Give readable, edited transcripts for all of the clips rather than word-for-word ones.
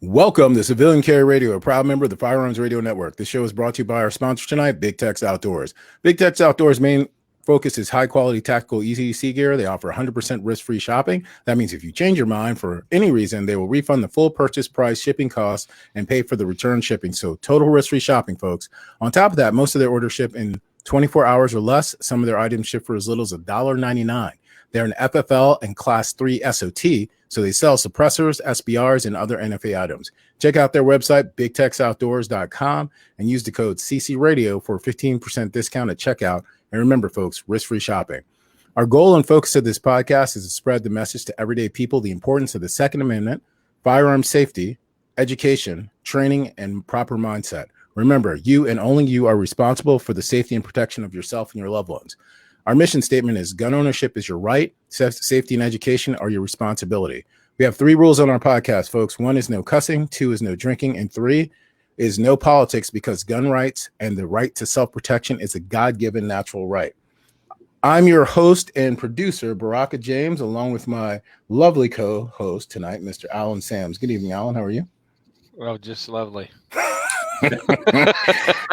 Welcome to Civilian Carry Radio, a proud member of the Firearms Radio Network. This show is brought to you by our sponsor tonight, Big Tex Outdoors. Big Tex Outdoors' main focus is high-quality tactical EDC gear. They offer 100% risk-free shopping. That means if you change your mind for any reason, they will refund the full purchase price, shipping costs, and pay for the return shipping. So total risk-free shopping, folks. On top of that, most of their orders ship in 24 hours or less. Some of their items ship for as little as $1.99. They're an FFL and Class 3 SOT, so they sell suppressors, SBRs, and other NFA items. Check out their website, bigtexoutdoors.com, and use the code CCRadio for a 15% discount at checkout. And remember, folks, risk-free shopping. Our goal and focus of this podcast is to spread the message to everyday people the importance of the Second Amendment, firearm safety, education, training, and proper mindset. Remember, you and only you are responsible for the safety and protection of yourself and your loved ones. Our mission statement is gun ownership is your right, safety and education are your responsibility. We have 3 rules on our podcast, folks. 1 is no cussing, 2 is no drinking, and 3 is no politics, because gun rights and the right to self-protection is a God-given natural right. I'm your host and producer, Baraka James, along with my lovely co-host tonight, Mr. Alan Sams. Good evening, Alan. How are you? Well, just lovely.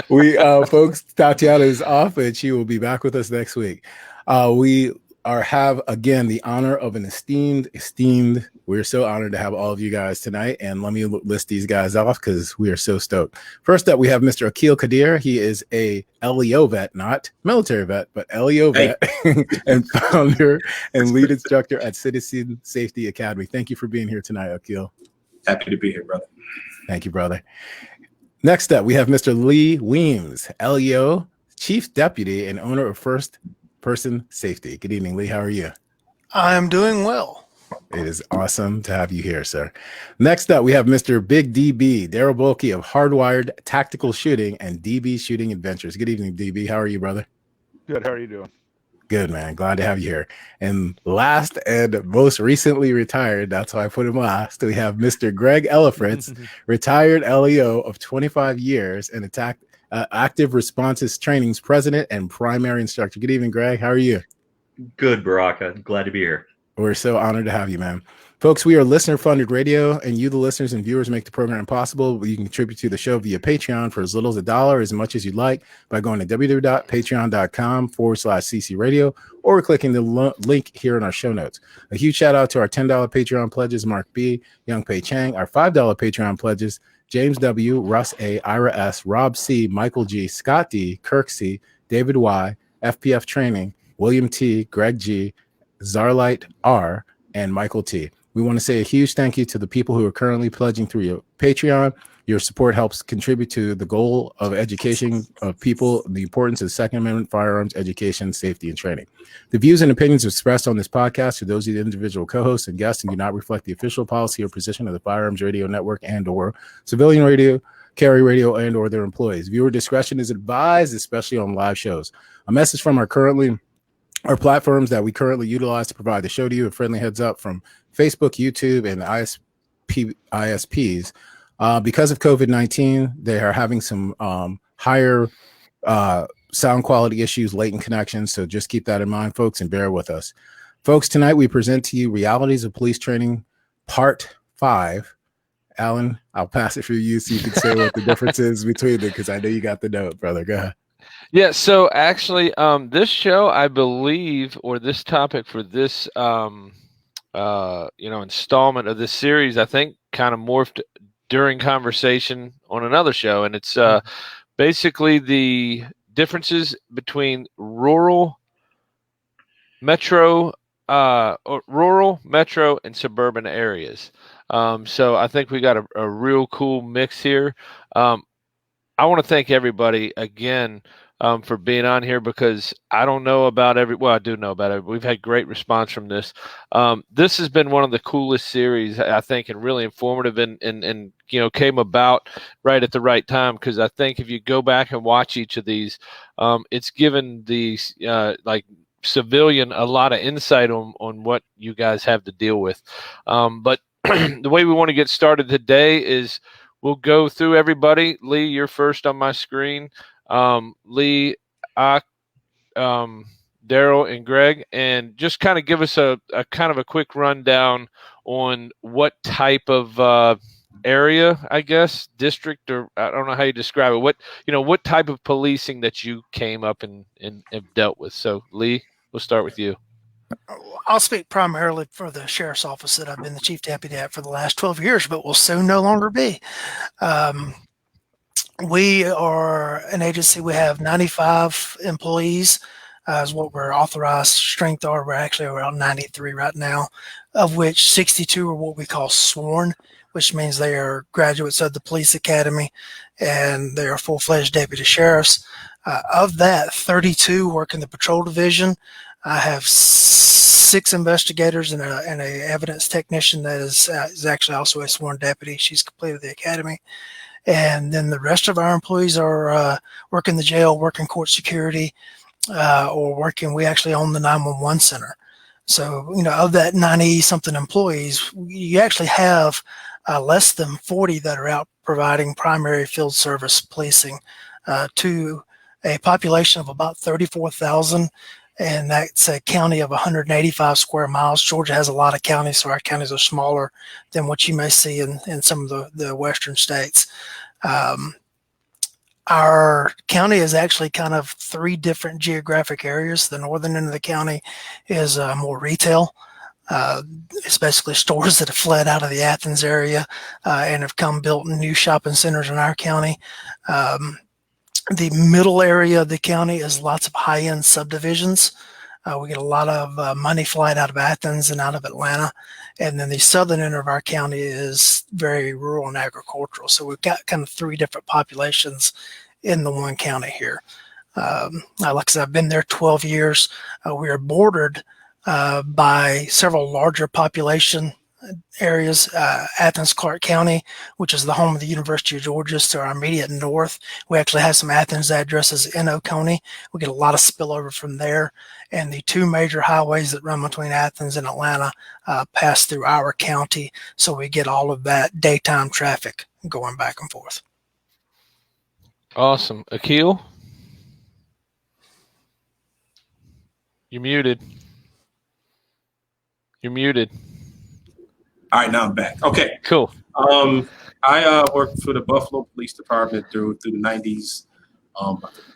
Folks, Tatiana is off, and she will be back with us next week. We have again the honor of an esteemed. We're so honored to have all of you guys tonight, and let me list these guys off because we are so stoked. First up, we have Mr. Akil Kadir. He is a LEO vet, not military vet, but LEO vet, and founder and lead instructor at Citizen Safety Academy. Thank you for being here tonight, Akil. Happy to be here, brother. Thank you, brother. Next up, we have Mr. Lee Weems, LEO, Chief Deputy and owner of First Person Safety. Good evening, Lee. How are you? I am doing well. It is awesome to have you here, sir. Next up, we have Mr. Big DB, Daryl Bulkey of Hardwired Tactical Shooting and DB Shooting Adventures. Good evening, DB. How are you, brother? Good. How are you doing? Good, man. Glad to have you here. And last and most recently retired, that's why I put him last, we have Mr. Greg Elfridge, retired LEO of 25 years and active responses training's president and primary instructor. Good evening, Greg. How are you? Good, Baraka. Glad to be here. We're so honored to have you, man. Folks, we are listener-funded radio, and you, the listeners and viewers, make the program possible. You can contribute to the show via Patreon for as little as $1, as much as you'd like, by going to www.patreon.com/CC Radio or clicking the link here in our show notes. A huge shout-out to our $10 Patreon pledges, Mark B., Young Pei Chang, our $5 Patreon pledges, James W., Russ A., Ira S., Rob C., Michael G., Scott D., Kirk C., David Y., FPF Training, William T., Greg G., Zarlight R., and Michael T. We want to say a huge thank you to the people who are currently pledging through your Patreon. Your support helps contribute to the goal of education of people, the importance of Second Amendment firearms education, safety, and training. The views and opinions expressed on this podcast are those of the individual co-hosts and guests and do not reflect the official policy or position of the Firearms Radio Network and or Civilian Radio, Carry Radio, and or their employees. Viewer discretion is advised, especially on live shows. A message from our platforms that we currently utilize to provide the show to you, a friendly heads up from Facebook, YouTube, and ISPs. Because of COVID-19, they are having some higher sound quality issues, latent connections. So just keep that in mind, folks, and bear with us. Folks, tonight we present to you Realities of Police Training, Part 5. Alan, I'll pass it for you so you can say what the difference is between them, because I know you got the note, brother. Go ahead. Yeah, so actually, this show, I believe, or this topic for this, installment of this series, I think, kind of morphed during conversation on another show, and it's basically the differences between rural, metro, and suburban areas. So I think we got a real cool mix here. I want to thank everybody again for being on here, because I don't know about I do know about it. We've had great response from this. This has been one of the coolest series, I think, and really informative and came about right at the right time, because I think if you go back and watch each of these, it's given the civilian a lot of insight on what you guys have to deal with. But the way we want to get started today is we'll go through everybody. Lee, you're first on my screen. Lee, Daryl, and Greg, and just kind of give us a kind of a quick rundown on what type of area, I guess, district, or I don't know how you describe it. What type of policing that you came up and have dealt with? So, Lee, we'll start with you. I'll speak primarily for the sheriff's office that I've been the chief deputy at for the last 12 years, but will soon no longer be. We are an agency. We have 95 employees, is what we're authorized strength are. We're actually around 93 right now, of which 62 are what we call sworn, which means they are graduates of the police academy and they are full-fledged deputy sheriffs. Of that, 32 work in the patrol division. I have 6 investigators and a evidence technician that is actually also a sworn deputy. She's completed the academy. And then the rest of our employees are working the jail, working court security, or working. We actually own the 911 center. So, of that 90-something employees, you actually have less than 40 that are out providing primary field service policing to a population of about 34,000. And that's a county of 185 square miles. Georgia has a lot of counties, so our counties are smaller than what you may see in some of the western states. Our county is actually kind of 3 different geographic areas. The northern end of the county is more retail. It's basically stores that have fled out of the Athens area and have come built new shopping centers in our county. The middle area of the county is lots of high-end subdivisions. We get a lot of money flight out of Athens and out of Atlanta. And then the southern end of our county is very rural and agricultural. So we've got kind of 3 different populations in the one county here. Like I said, I've been there 12 years. We are bordered by several larger population areas. Athens, Clark County, which is the home of the University of Georgia, to our immediate north. We actually have some Athens addresses in Oconee. We get a lot of spillover from there. And the 2 major highways that run between Athens and Atlanta pass through our county. So we get all of that daytime traffic going back and forth. Awesome. Akil? You're muted. You're muted. All right, now I'm back. Okay. Cool. I worked for the Buffalo Police Department through the 90s.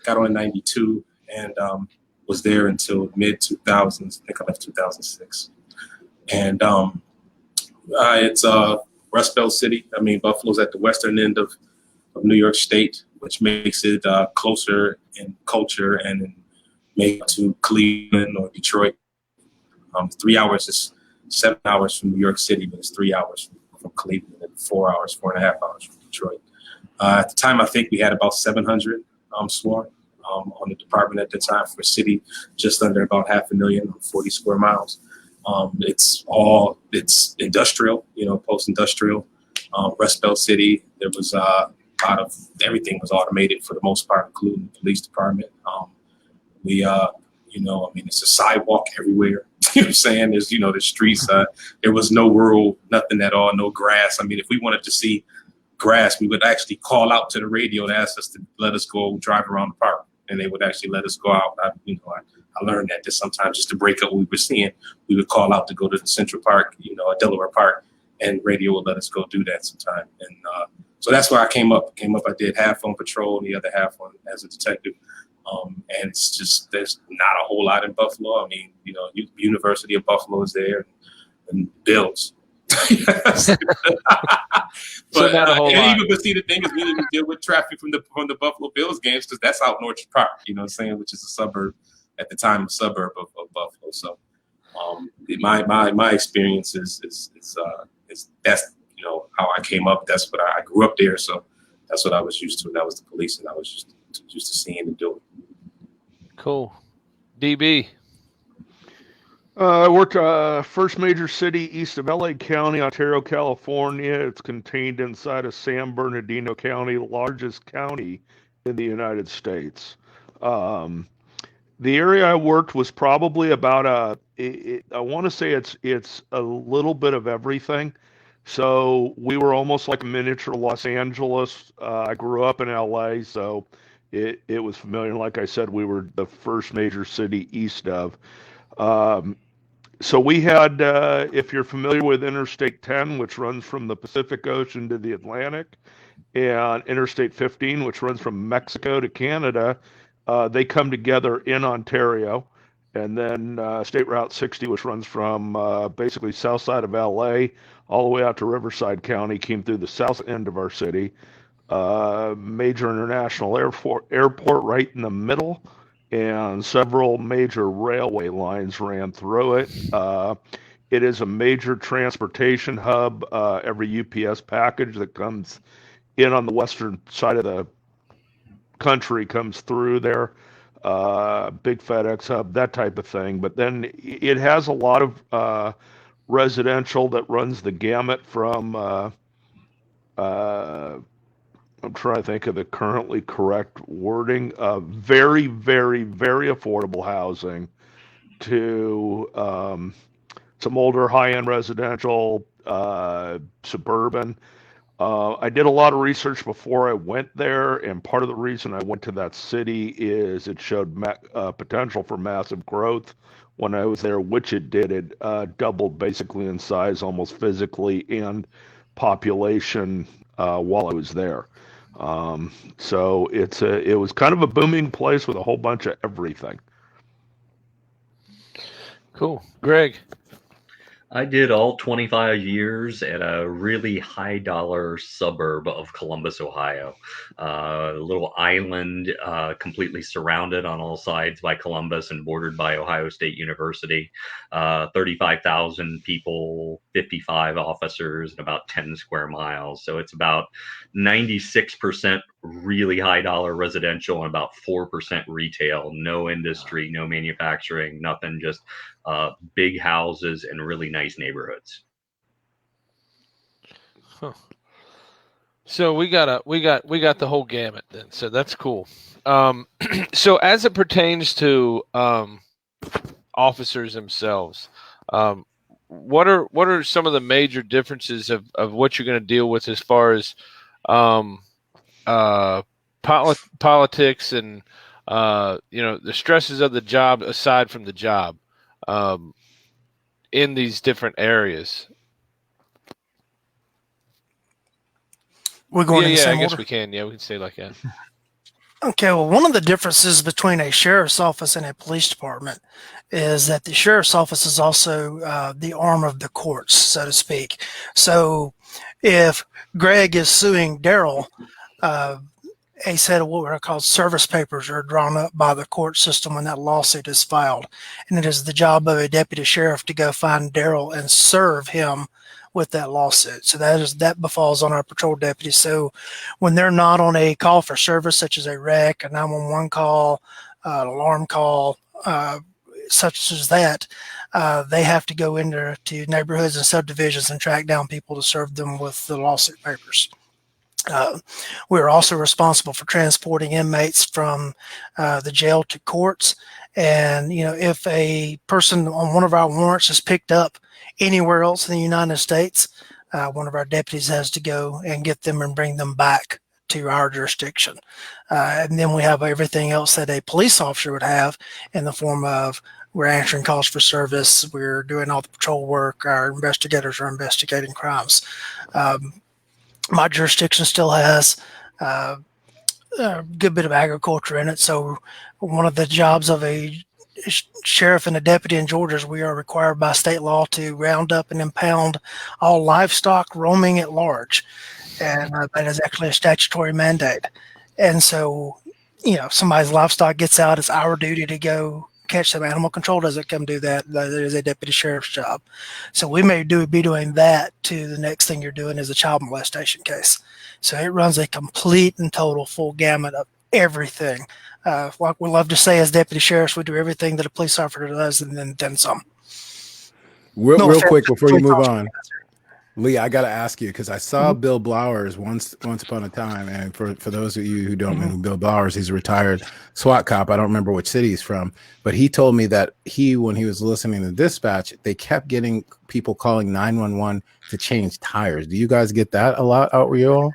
Got on in 92 and was there until mid-2000s. I think I left 2006. And it's Rust Belt City. I mean, Buffalo's at the western end of New York State, which makes it closer in culture and in maybe to Cleveland or Detroit. 3 hours is 7 hours from New York City, but it's 3 hours from Cleveland and 4.5 hours from Detroit. At the time, I think we had about 700 sworn on the department at the time for a city just under about 500,000, 40 square miles. It's industrial, post-industrial. Rust Belt City, there was a lot of everything was automated for the most part, including the police department. It's a sidewalk everywhere. You know what I'm saying? There's, the streets. There was no rural, nothing at all, no grass. I mean, if we wanted to see grass, we would actually call out to the radio and ask us to let us go drive around the park, and they would actually let us go out. I learned that sometimes just to break up what we were seeing, we would call out to go to the Central Park, Delaware Park, and radio would let us go do that sometime. And so that's where I came up. I did half on patrol and the other half as a detective. And it's just, there's not a whole lot in Buffalo. I mean, University of Buffalo is there and Bills. But So not a whole lot. But see, the thing is, we didn't deal with traffic from the Buffalo Bills games because that's out in Orchard Park, which is a suburb at the time, a suburb of Buffalo. So my experience is that's, how I came up. That's what I grew up there. So that's what I was used to. And that was the police, and I was just used to seeing and doing. Cool. DB. I worked first major city east of LA County, Ontario, California. It's contained inside of San Bernardino County, the largest county in the United States. The area I worked was probably about I want to say it's a little bit of everything. So we were almost like a miniature Los Angeles. I grew up in LA, so it was familiar. Like I said, we were the first major city east of. So we had, if you're familiar with Interstate 10, which runs from the Pacific Ocean to the Atlantic, and Interstate 15, which runs from Mexico to Canada, they come together in Ontario. And then State Route 60, which runs from basically south side of LA all the way out to Riverside County, came through the south end of our city. Major international airport right in the middle, and several major railway lines ran through it. It is a major transportation hub. Every UPS package that comes in on the western side of the country comes through there. Big FedEx hub, that type of thing. But then it has a lot of residential that runs the gamut from I'm trying to think of the currently correct wording. Very, very, very affordable housing to some older high-end residential, suburban. I did a lot of research before I went there, and part of the reason I went to that city is it showed potential for massive growth when I was there, which it did. It doubled basically in size, almost physically and population while I was there. So it was kind of a booming place with a whole bunch of everything. Cool. Greg. I did all 25 years at a really high dollar suburb of Columbus, Ohio. A little island completely surrounded on all sides by Columbus and bordered by Ohio State University. 35,000 people, 55 officers, and about 10 square miles. So it's about 96% really high dollar residential and about 4% retail. No industry, no manufacturing, nothing, just big houses and really nice neighborhoods. Huh. So we got the whole gamut then. So that's cool. So as it pertains to officers themselves, what are some of the major differences of what you're going to deal with as far as politics and the stresses of the job aside from the job in these different areas? We're going in the same I guess order? we can. Yeah, we can say like that. Okay, well, one of the differences between a sheriff's office and a police department is that the sheriff's office is also the arm of the courts, so to speak. So if Greg is suing Daryl, a set of what are called service papers are drawn up by the court system when that lawsuit is filed. And it is the job of a deputy sheriff to go find Daryl and serve him with that lawsuit. So that befalls on our patrol deputies. So when they're not on a call for service, such as a wreck, a 911 call, an alarm call, such as that, they have to go into neighborhoods and subdivisions and track down people to serve them with the lawsuit papers. We're also responsible for transporting inmates from the jail to courts. And, if a person on one of our warrants is picked up anywhere else in the United States, one of our deputies has to go and get them and bring them back to our jurisdiction. And then we have everything else that a police officer would have in the form of we're answering calls for service, we're doing all the patrol work, our investigators are investigating crimes. My jurisdiction still has a good bit of agriculture in it. So one of the jobs of a sheriff and a deputy in Georgia is we are required by state law to round up and impound all livestock roaming at large. And that is actually a statutory mandate. And so, if somebody's livestock gets out, it's our duty to go catch them. Animal control doesn't come do that. That is a deputy sheriff's job. So we may be doing that to the next thing you're doing is a child molestation case. So it runs a complete and total full gamut of everything. Like we love to say as deputy sheriffs, we do everything that a police officer does and then some. Real quick before you move on, Lee, I got to ask you because I saw Bill Blowers once upon a time, and for those of you who don't know who Bill Blowers, he's a retired SWAT cop. I don't remember which city he's from, but he told me that when he was listening to dispatch, they kept getting people calling 911 to change tires. Do you guys get that a lot out where you all?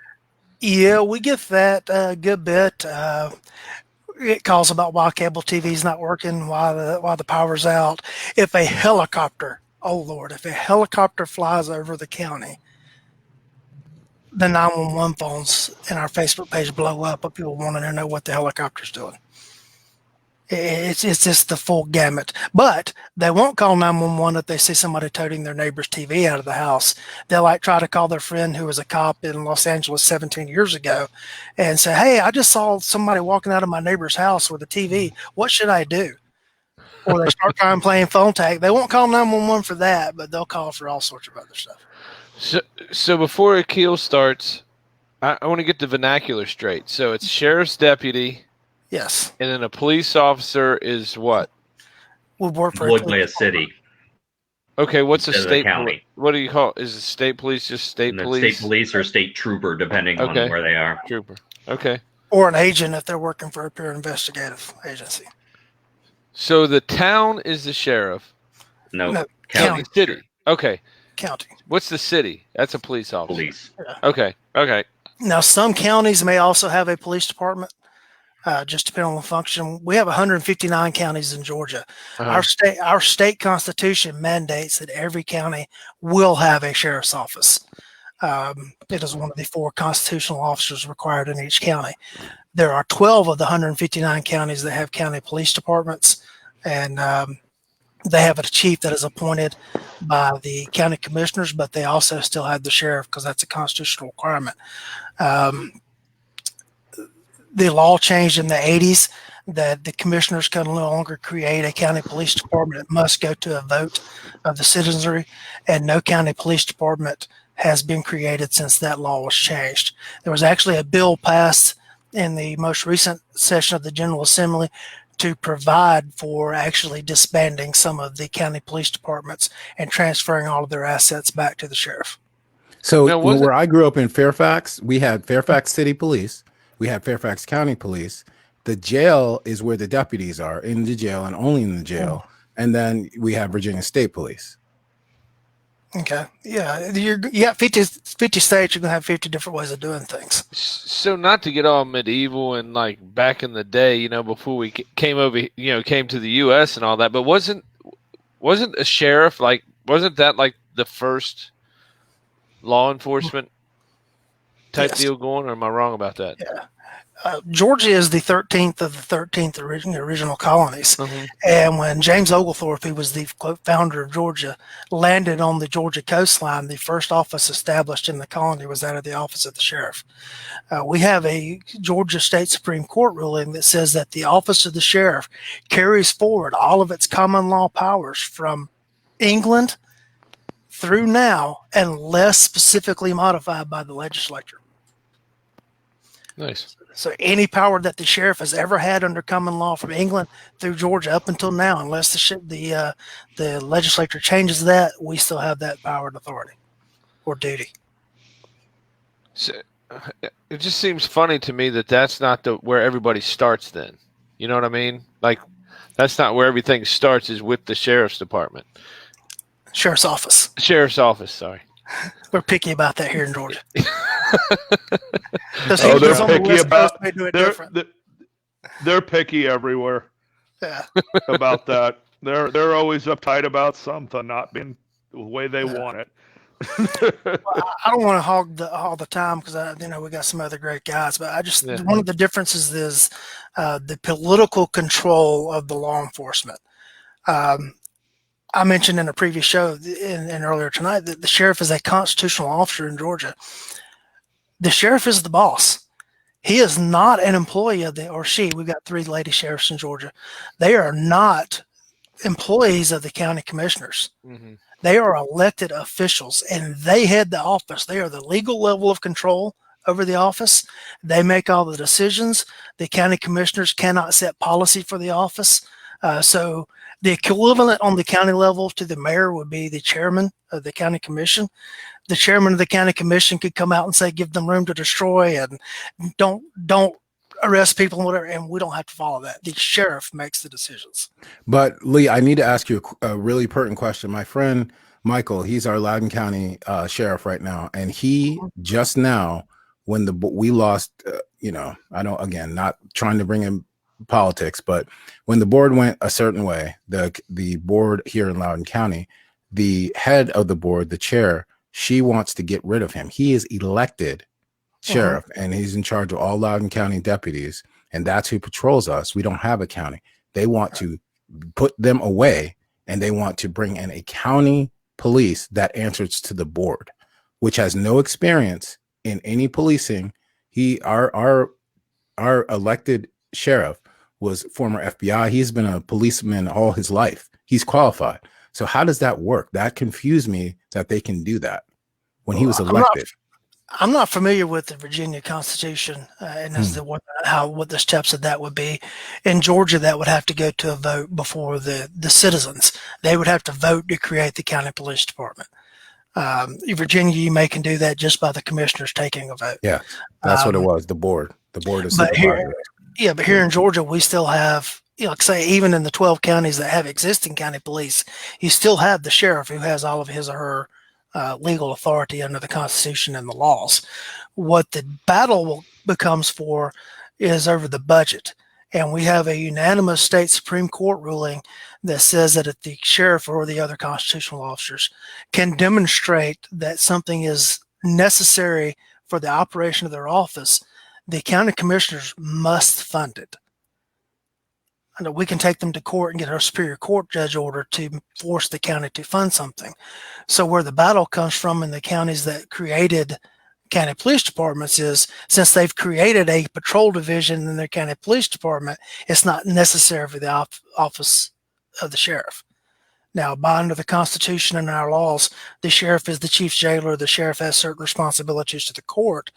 Yeah, we get that a good bit. get calls about why cable TV's not working, why the power's out. If a helicopter, oh Lord, if a helicopter flies over the county, the 911 phones in our Facebook page blow up of people wanting to know what the helicopter's doing. It's just the full gamut. But they won't call 911 if they see somebody toting their neighbor's TV out of the house. They'll like try to call their friend who was a cop in Los Angeles 17 years ago and say, hey, I just saw somebody walking out of my neighbor's house with a TV. What should I do? Or they start trying playing phone tag. They won't call 911 for that, but they'll call for all sorts of other stuff. So before Akil starts, I want to get the vernacular straight. So it's sheriff's deputy. Yes. And then a police officer is what? We'll work for Employed by a city. Okay, what's a Instead of state county? What do you call it? Is it state police just state And police? State police or state trooper, depending on where they are. Trooper. Okay. Or an agent if they're working for a pure investigative agency. So the town is the sheriff. No, No, county. City. Okay. County. What's the city? That's a police officer. Police. Okay. Okay. Now, some counties may also have a police department. Just depending on the function. We have 159 counties in Georgia. Uh-huh. Our state constitution mandates that every county will have a sheriff's office. It is one of the 4 constitutional officers required in each county. There are 12 of the 159 counties that have county police departments, and they have a chief that is appointed by the county commissioners, but they also still have the sheriff because that's a constitutional requirement. The law changed in the 80s that the commissioners can no longer create a county police department. It must go to a vote of the citizenry, and no county police department has been created since that law was changed. There was actually a bill passed in the most recent session of the General Assembly to provide for actually disbanding some of the county police departments and transferring all of their assets back to the sheriff. So Now, where I grew up in Fairfax, we had Fairfax City Police. We had Fairfax County Police. The jail is where the deputies are, in the jail and only in the jail. And then we have Virginia State Police. Okay. Yeah. You got 50 states, you're going to have 50 different ways of doing things. So not to get all medieval and like back in the day, before we came to the U.S. and all that, but wasn't a sheriff wasn't that like the first law enforcement type deal going, or am I wrong about that? Yeah. Georgia is the 13th of the 13th original colonies. Mm-hmm. And when James Oglethorpe, who was the quote founder of Georgia, landed on the Georgia coastline, the first office established in the colony was that of the office of the sheriff. We have a Georgia State Supreme Court ruling that says that the office of the sheriff carries forward all of its common law powers from England through now, unless specifically modified by the legislature. Nice. So any power that the sheriff has ever had under common law from England through Georgia up until now, unless the legislature changes that, we still have that power and authority or duty. So, it just seems funny to me that that's not where everybody starts then. You know what I mean? Like, that's not where everything starts, is with the sheriff's department. Sheriff's office. Sheriff's office, sorry. We're picky about that here in Georgia. They're picky about they're picky everywhere. Yeah. About that. They're always uptight about something not being the way they want it. Well, I don't want to hog all the time because we got some other great guys, but one of the differences is the political control of the law enforcement. I mentioned in a previous show and earlier tonight that the sheriff is a constitutional officer in Georgia. The sheriff is the boss. He is not an employee of we've got 3 lady sheriffs in Georgia. They are not employees of the county commissioners. Mm-hmm. They are elected officials and they head the office. They are the legal level of control over the office. They make all the decisions. The county commissioners cannot set policy for the office. So the equivalent on the county level to the mayor would be the chairman of the county commission. The chairman of the county commission could come out and say, give them room to destroy and don't arrest people and whatever. And we don't have to follow that. The sheriff makes the decisions. But Lee, I need to ask you a really pertinent question. My friend Michael, he's our Loudoun County sheriff right now. And he just now, when we lost, not trying to bring him politics, but when the board went a certain way, the board here in Loudoun County, the head of the board, the chair, she wants to get rid of him. He is elected sheriff, and he's in charge of all Loudoun County deputies, and that's who patrols us. We don't have a county. They want to put them away, and they want to bring in a county police that answers to the board, which has no experience in any policing. Our elected sheriff was former FBI. He's been a policeman all his life. He's qualified. So how does that work? That confused me that they can do that when he was elected. I'm not familiar with the Virginia Constitution and as to what the steps of that would be. In Georgia, that would have to go to a vote before the citizens. They would have to vote to create the county police department. In Virginia, you can do that just by the commissioners taking a vote. Yeah, that's what it was. The board is. But here in Georgia, we still have, like say, even in the 12 counties that have existing county police, you still have the sheriff who has all of his or her legal authority under the Constitution and the laws. What the battle becomes for is over the budget. And we have a unanimous state Supreme Court ruling that says that if the sheriff or the other constitutional officers can demonstrate that something is necessary for the operation of their office, the county commissioners must fund it. And we can take them to court and get our superior court judge order to force the county to fund something. So where the battle comes from in the counties that created county police departments is, since they've created a patrol division in their county police department, it's not necessary for the office of the sheriff. Now, by under the Constitution and our laws, the sheriff is the chief jailer. The sheriff has certain responsibilities to the court.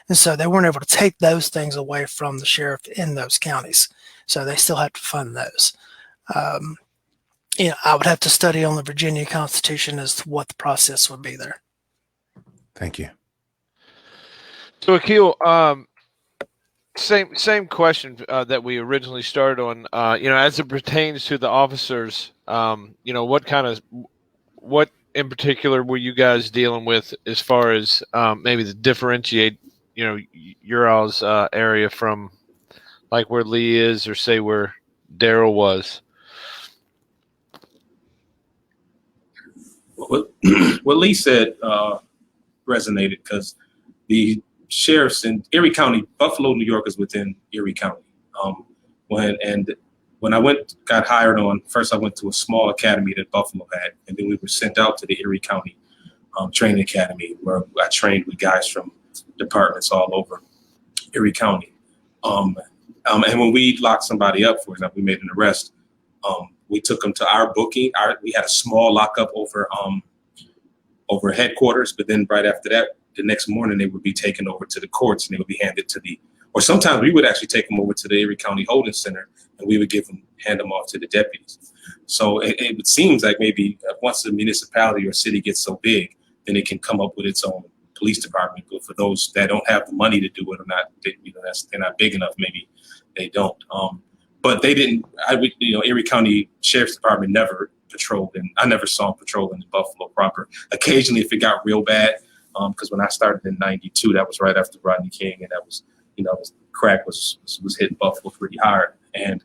And so they weren't able to take those things away from the sheriff in those counties. So they still have to fund those. I would have to study on the Virginia Constitution as to what the process would be there. Thank you. So Akil, same question that we originally started on. As it pertains to the officers, what in particular were you guys dealing with as far as maybe to differentiate, your all's area from like where Lee is, or say where Daryl was? What Lee said resonated because the sheriffs in Erie County, Buffalo, New York is within Erie County. When I got hired on, first I went to a small academy that Buffalo had, and then we were sent out to the Erie County training academy where I trained with guys from departments all over Erie County. And when we locked somebody up, for example, we made an arrest, we took them to our booking. We had a small lockup over headquarters, but then right after that, the next morning they would be taken over to the courts and they would be handed to or sometimes we would actually take them over to the Erie County Holding Center and we would hand them off to the deputies. So it seems like maybe once the municipality or city gets so big, then it can come up with its own police department. But for those that don't have the money to do it or not, they're not big enough, maybe they don't. But they didn't. Erie County Sheriff's Department never patrolled, and I never saw them patrolling in Buffalo proper. Occasionally, if it got real bad, because when I started in '92, that was right after Rodney King, and that was, crack was hitting Buffalo pretty hard, and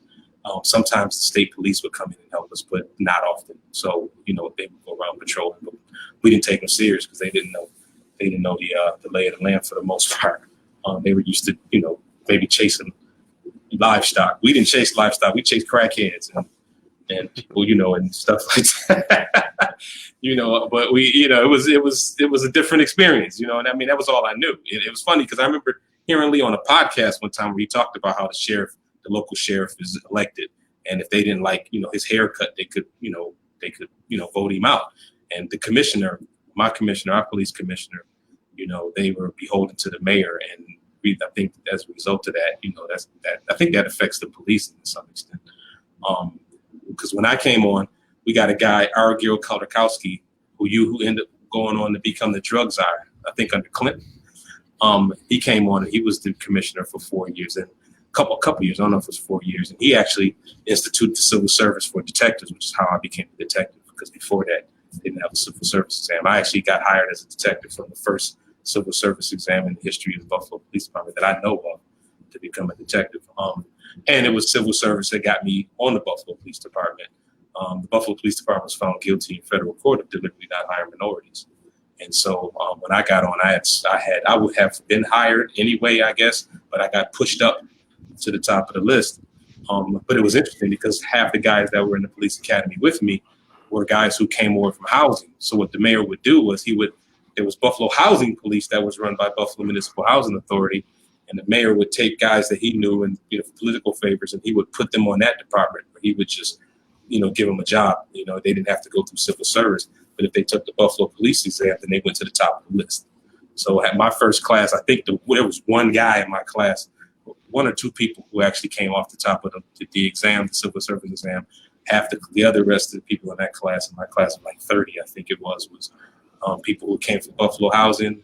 sometimes the state police would come in and help us, but not often. So they would go around patrolling, but we didn't take them serious because they didn't know the lay of the land for the most part. They were used to maybe chasing livestock. We didn't chase livestock. We chased crackheads and people, and stuff like that. But it was a different experience, and I mean, that was all I knew. It was funny because I remember hearing Lee on a podcast one time where he talked about how the local sheriff is elected, and if they didn't like, his haircut, they could vote him out. And the commissioner, my commissioner, our police commissioner, they were beholden to the mayor, and I think as a result of that, I think that affects the police to some extent. Because when I came on, we got a guy, Argyle Kolakowski, who ended up going on to become the drug czar, I think under Clinton. He came on and he was the commissioner for 4 years, and a couple years, I don't know if it was 4 years, and he actually instituted the civil service for detectives, which is how I became a detective, because before that, they didn't have a civil service exam. I actually got hired as a detective from the first civil service exam in the history of the Buffalo Police Department that I know of. to become a detective. And it was civil service that got me on the Buffalo Police Department. The Buffalo Police Department was found guilty in federal court of deliberately not hiring minorities. And so when I got on, I would have been hired anyway, I guess, but I got pushed up to the top of the list. But it was interesting because half the guys that were in the police academy with me were guys who came over from housing. So what the mayor would do was there was Buffalo Housing Police that was run by Buffalo Municipal Housing Authority. And the mayor would take guys that he knew and political favors, and he would put them on that department where he would just, give them a job. They didn't have to go through civil service. But if they took the Buffalo police exam, then they went to the top of the list. So at my first class, I think there was one guy in my class, one or two people who actually came off the top of the exam, the civil service exam. Half the other rest of the people in that class, in my class of like 30, I think it was people who came from Buffalo Housing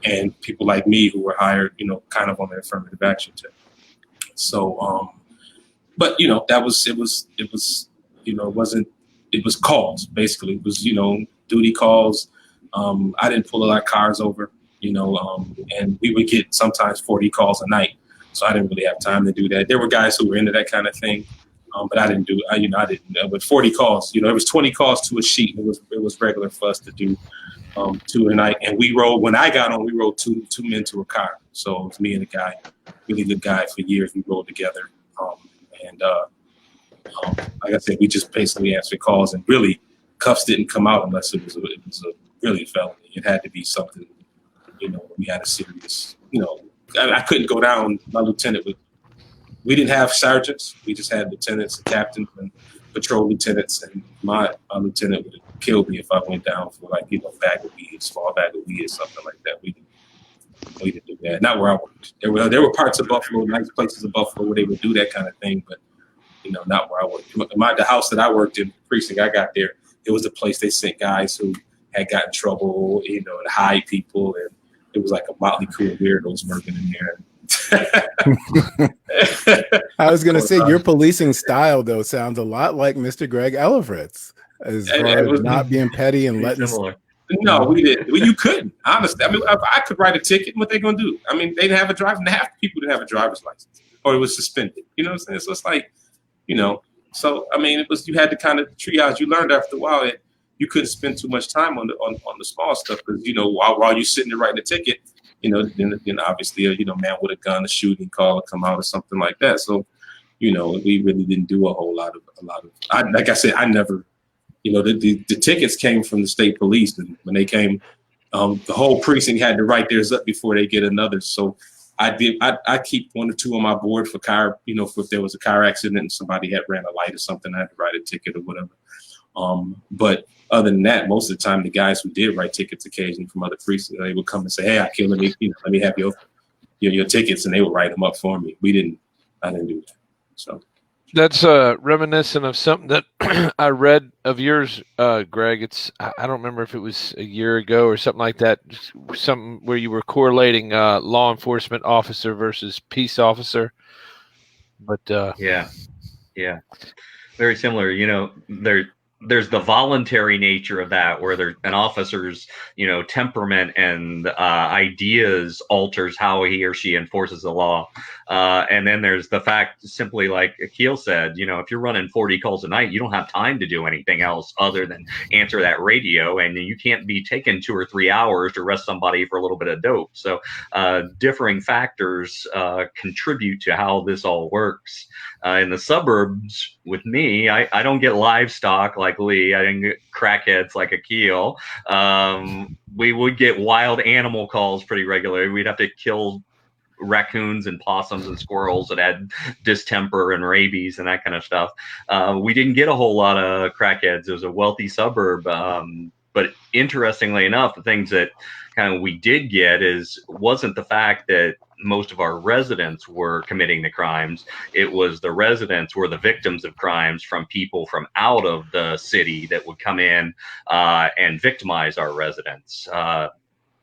and people like me who were hired, kind of on the affirmative action tip. So, but it was calls, basically. It was, duty calls. I didn't pull a lot of cars over, and we would get sometimes 40 calls a night. So I didn't really have time to do that. There were guys who were into that kind of thing. But I didn't do, I didn't, with 40 calls, it was 20 calls to a sheet. It was regular for us to do 2 a night. And when I got on, we rode two men to a car. So it was me and a guy, really good guy for years. We rode together. Like I said, we just basically answered calls, and really cuffs didn't come out unless it was a really felony. It had to be something, we had a serious, I couldn't go down. My lieutenant we didn't have sergeants. We just had lieutenants and captains and patrol lieutenants. And my lieutenant would have killed me if I went down for bag of weed, small bag of weed or something like that. We didn't do that. Not where I worked. There were parts of Buffalo, nice places of Buffalo where they would do that kind of thing, but not where I worked. The house that I worked in, the precinct I got there, it was a place they sent guys who had gotten in trouble, and hide people, and it was like a motley crew of weirdos working in there. I was going to say your policing style though sounds a lot like Mr. Greg Elfridge, as far as not being petty and letting. No, we didn't. Well, you couldn't. Honestly, I mean, if I could write a ticket, what they gonna do? I mean, they didn't have a driver. Half the people didn't have a driver's license, or it was suspended. You know what I'm saying? So it's like, So I mean, you had to kind of triage. You learned after a while that you couldn't spend too much time on the small stuff because while you're sitting there writing a ticket. Then obviously man with a gun, a shooting call would come out or something like that. So, we really didn't do a lot of. Like I said, I never, the tickets came from the state police, and when they came, the whole precinct had to write theirs up before they get another. So I keep 1 or 2 on my board for car, if there was a car accident and somebody had ran a light or something, I had to write a ticket or whatever. But other than that, most of the time, the guys who did write tickets occasionally from other precincts, they would come and say, "Hey, I killed me. Let me have your tickets," and they would write them up for me. I didn't do that. So that's reminiscent of something that I read of yours, Greg. I don't remember if it was a year ago or something like that. Something where you were correlating law enforcement officer versus peace officer. But yeah, very similar. There's the voluntary nature of that, where an officer's, temperament and ideas alters how he or she enforces the law. And then there's the fact, simply like Akil said, if you're running 40 calls a night, you don't have time to do anything else other than answer that radio. And you can't be taking 2 or 3 hours to arrest somebody for a little bit of dope. So differing factors contribute to how this all works. In the suburbs, with me, I don't get livestock like Lee. I didn't get crackheads like Akil. We would get wild animal calls pretty regularly. We'd have to kill raccoons and possums and squirrels that had distemper and rabies and that kind of stuff. We didn't get a whole lot of crackheads. It was a wealthy suburb. But interestingly enough, the things that kind of we did get wasn't the fact that most of our residents were committing the crimes. It was the residents were the victims of crimes from people from out of the city that would come in and victimize our residents.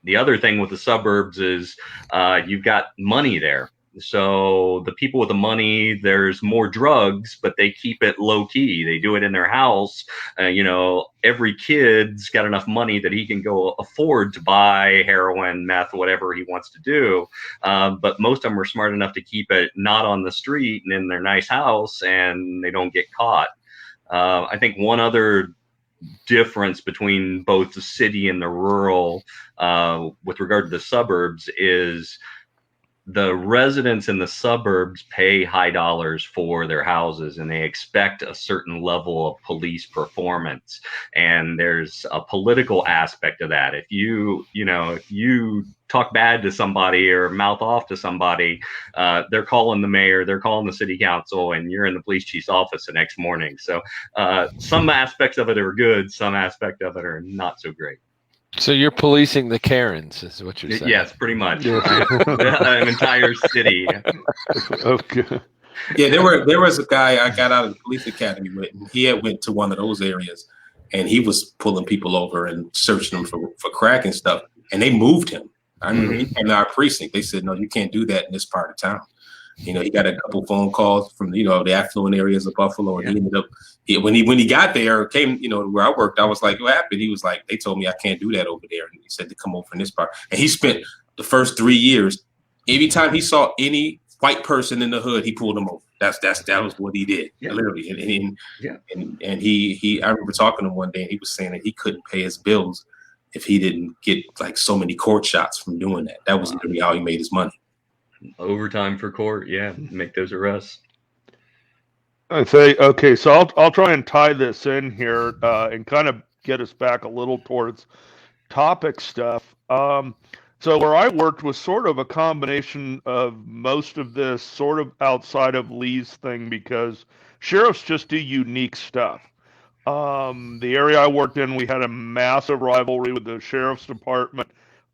The other thing with the suburbs is you've got money there. So the people with the money, there's more drugs, but they keep it low key. They do it in their house. Every kid's got enough money that he can go afford to buy heroin, meth, whatever he wants to do. But most of them are smart enough to keep it not on the street and in their nice house, and they don't get caught. I think one other difference between both the city and the rural with regard to the suburbs is the residents in the suburbs pay high dollars for their houses, and they expect a certain level of police performance. And there's a political aspect of that. If you talk bad to somebody or mouth off to somebody, they're calling the mayor, they're calling the city council, and you're in the police chief's office the next morning. So some aspects of it are good, some aspect of it are not so great. So you're policing the Karens, is what you're saying? Yes, pretty much. An entire city. Okay. Yeah, there was a guy I got out of the police academy with, and he had went to one of those areas, and he was pulling people over and searching them for crack and stuff, and they moved him. I remember he came to our precinct. They said, no, you can't do that in this part of town. He got a couple phone calls from the affluent areas of Buffalo, and he ended up when he got there, came where I worked. I was like, what happened? He was like, they told me I can't do that over there, and he said to come over in this part. And he spent the first 3 years, every time he saw any white person in the hood, he pulled them over. That was what he did, literally. And he I remember talking to him one day, and he was saying that he couldn't pay his bills if he didn't get like so many court shots from doing that. That was literally how he made his money. Overtime for court, make those arrests. I say, okay, so I'll try and tie this in here and kind of get us back a little towards topic stuff. So where I worked was sort of a combination of most of this sort of outside of Lee's thing, because sheriffs just do unique stuff. The area I worked in, we had a massive rivalry with the sheriff's department.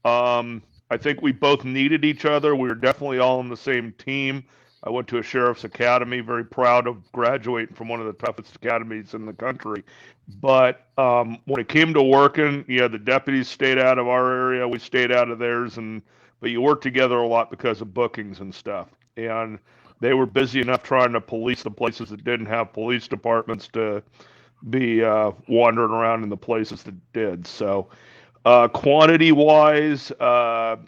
I think we both needed each other. We were definitely all on the same team. I went to a sheriff's academy, very proud of graduating from one of the toughest academies in the country. But when it came to working, the deputies stayed out of our area, we stayed out of theirs, but you worked together a lot because of bookings and stuff. And they were busy enough trying to police the places that didn't have police departments to be wandering around in the places that did. So quantity-wise, I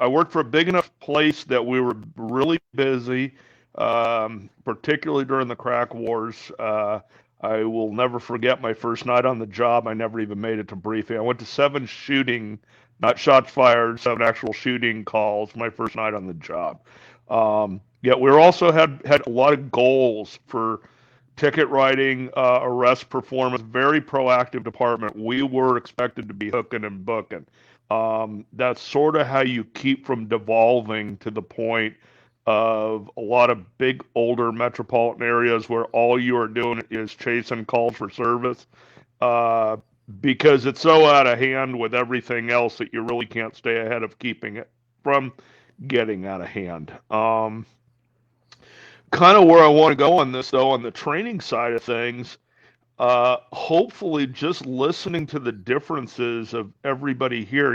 worked for a big enough place that we were really busy, particularly during the crack wars. I will never forget my first night on the job. I never even made it to briefing. I went to 7 shooting, not shots fired, 7 actual shooting calls my first night on the job. Yet we also had a lot of goals for ticket writing, arrest performance, very proactive department. We were expected to be hooking and booking. That's sort of how you keep from devolving to the point of a lot of big older metropolitan areas where all you are doing is chasing calls for service, because it's so out of hand with everything else that you really can't stay ahead of keeping it from getting out of hand. Kind of where I want to go on this, though, on the training side of things, hopefully just listening to the differences of everybody here,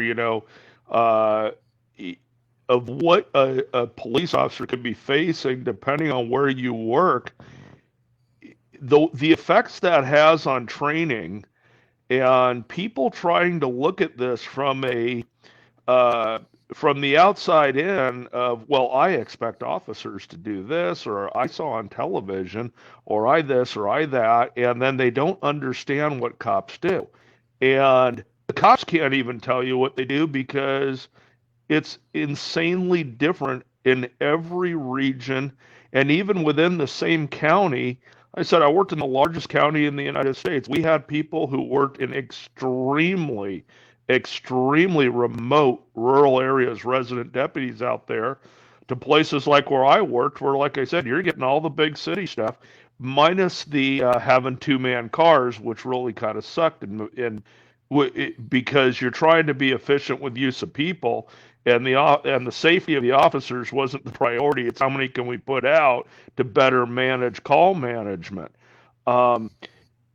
of what a police officer could be facing depending on where you work, the effects that has on training, and people trying to look at this from the outside in of, well, I expect officers to do this, or I saw on television, or I this, or I that, and then they don't understand what cops do. And the cops can't even tell you what they do because it's insanely different in every region, and even within the same county. I said I worked in the largest county in the United States. We had people who worked in extremely remote rural areas, resident deputies out there, to places like where I worked, where, like I said, you're getting all the big city stuff, minus the having 2-man cars, which really kind of sucked, because you're trying to be efficient with use of people, and the safety of the officers wasn't the priority. It's how many can we put out to better manage call management. And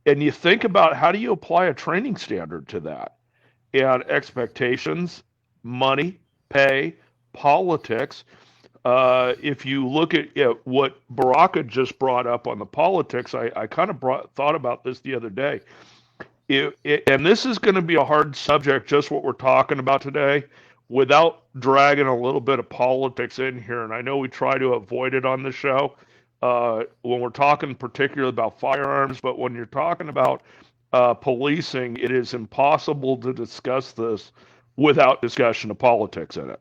you think about, how do you apply a training standard to that? And expectations, money, pay, politics. If you look at what Baraka just brought up on the politics, I kind of thought about this the other day. And this is going to be a hard subject, just what we're talking about today, without dragging a little bit of politics in here. And I know we try to avoid it on the show when we're talking particularly about firearms, but when you're talking about policing, it is impossible to discuss this without discussion of politics in it.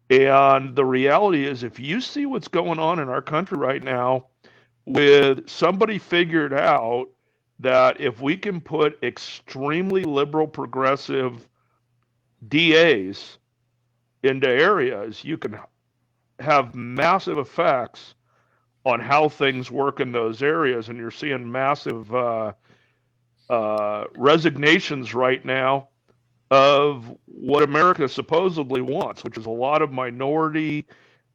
And the reality is, if you see what's going on in our country right now, with somebody figured out that if we can put extremely liberal progressive DAs into areas, you can have massive effects on how things work in those areas. And you're seeing massive resignations right now of what America supposedly wants, which is a lot of minority,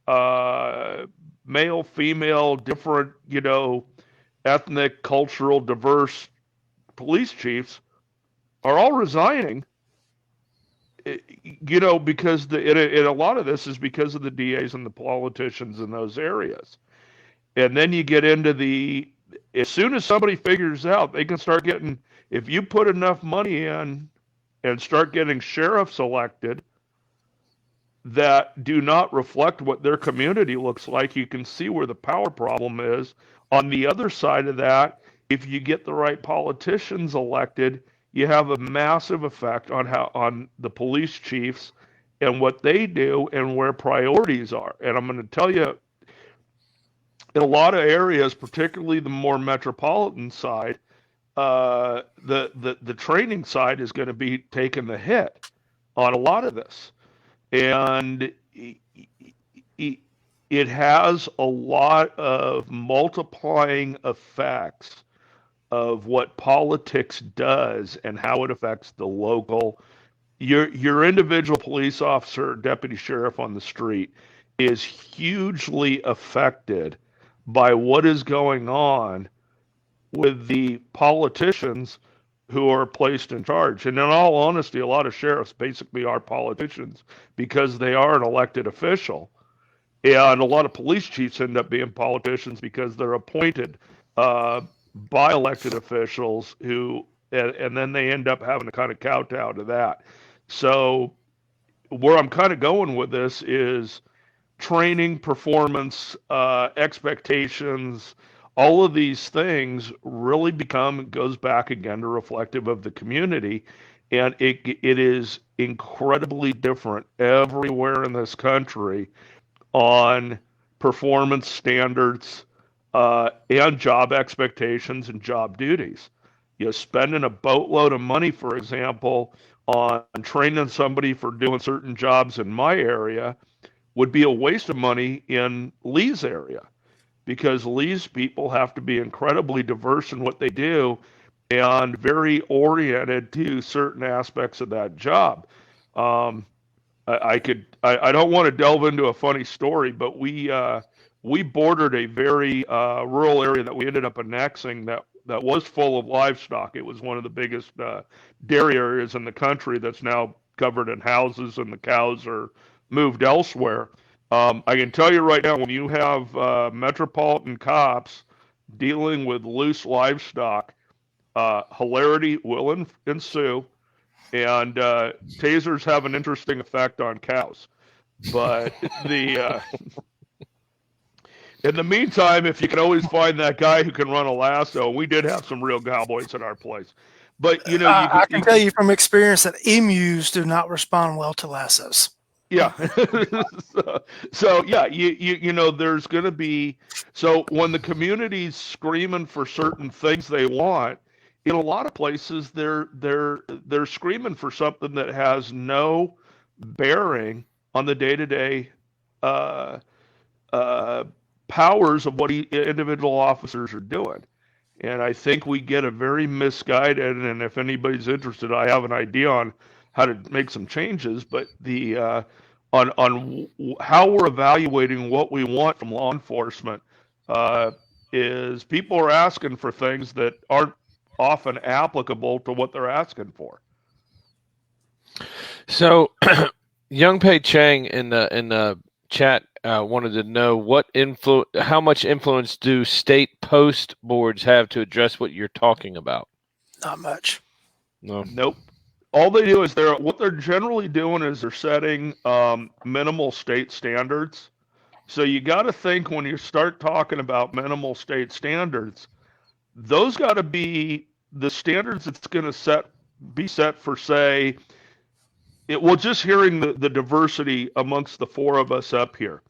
male, female, different, ethnic, cultural, diverse police chiefs are all resigning, because a lot of this is because of the DAs and the politicians in those areas. And then you get into as soon as somebody figures out, they can start getting, if you put enough money in and start getting sheriffs elected that do not reflect what their community looks like, you can see where the power problem is. On the other side of that, if you get the right politicians elected, you have a massive effect on the police chiefs and what they do and where priorities are. And I'm going to tell you, in a lot of areas, particularly the more metropolitan side, the training side is going to be taking the hit on a lot of this. And it has a lot of multiplying effects of what politics does and how it affects the local. Your individual police officer, deputy sheriff on the street is hugely affected by what is going on with the politicians who are placed in charge. And in all honesty, a lot of sheriffs basically are politicians because they are an elected official. And a lot of police chiefs end up being politicians because they're appointed by elected officials and then they end up having to kind of kowtow to that. So where I'm kind of going with this is training, performance, expectations, all of these things really goes back again to reflective of the community. And it is incredibly different everywhere in this country on performance standards and job expectations and job duties. Spending a boatload of money, for example, on training somebody for doing certain jobs in my area would be a waste of money in Lee's area, because Lee's people have to be incredibly diverse in what they do and very oriented to certain aspects of that job. I don't want to delve into a funny story, but we bordered a very rural area that we ended up annexing that was full of livestock. It was one of the biggest dairy areas in the country that's now covered in houses, and the cows are moved elsewhere. I can tell you right now, when you have metropolitan cops dealing with loose livestock, hilarity will ensue, and tasers have an interesting effect on cows. But in the meantime, if you can always find that guy who can run a lasso, we did have some real cowboys in our place. But I can tell you from experience that emus do not respond well to lassos. Yeah. so yeah, there's going to be, so when the community's screaming for certain things they want, in a lot of places they're screaming for something that has no bearing on the day-to-day powers of what individual officers are doing. And I think we get a very misguided, and if anybody's interested, I have an idea on how to make some changes, but on how we're evaluating what we want from law enforcement is people are asking for things that aren't often applicable to what they're asking for. So Young Pei Chang in the chat wanted to know how much influence do state post boards have to address what you're talking about? Not much. No. Nope. All they do is what they're generally doing is they're setting minimal state standards. So you got to think when you start talking about minimal state standards, those got to be the standards that's going to be set for, say, just hearing the diversity amongst the four of us up here.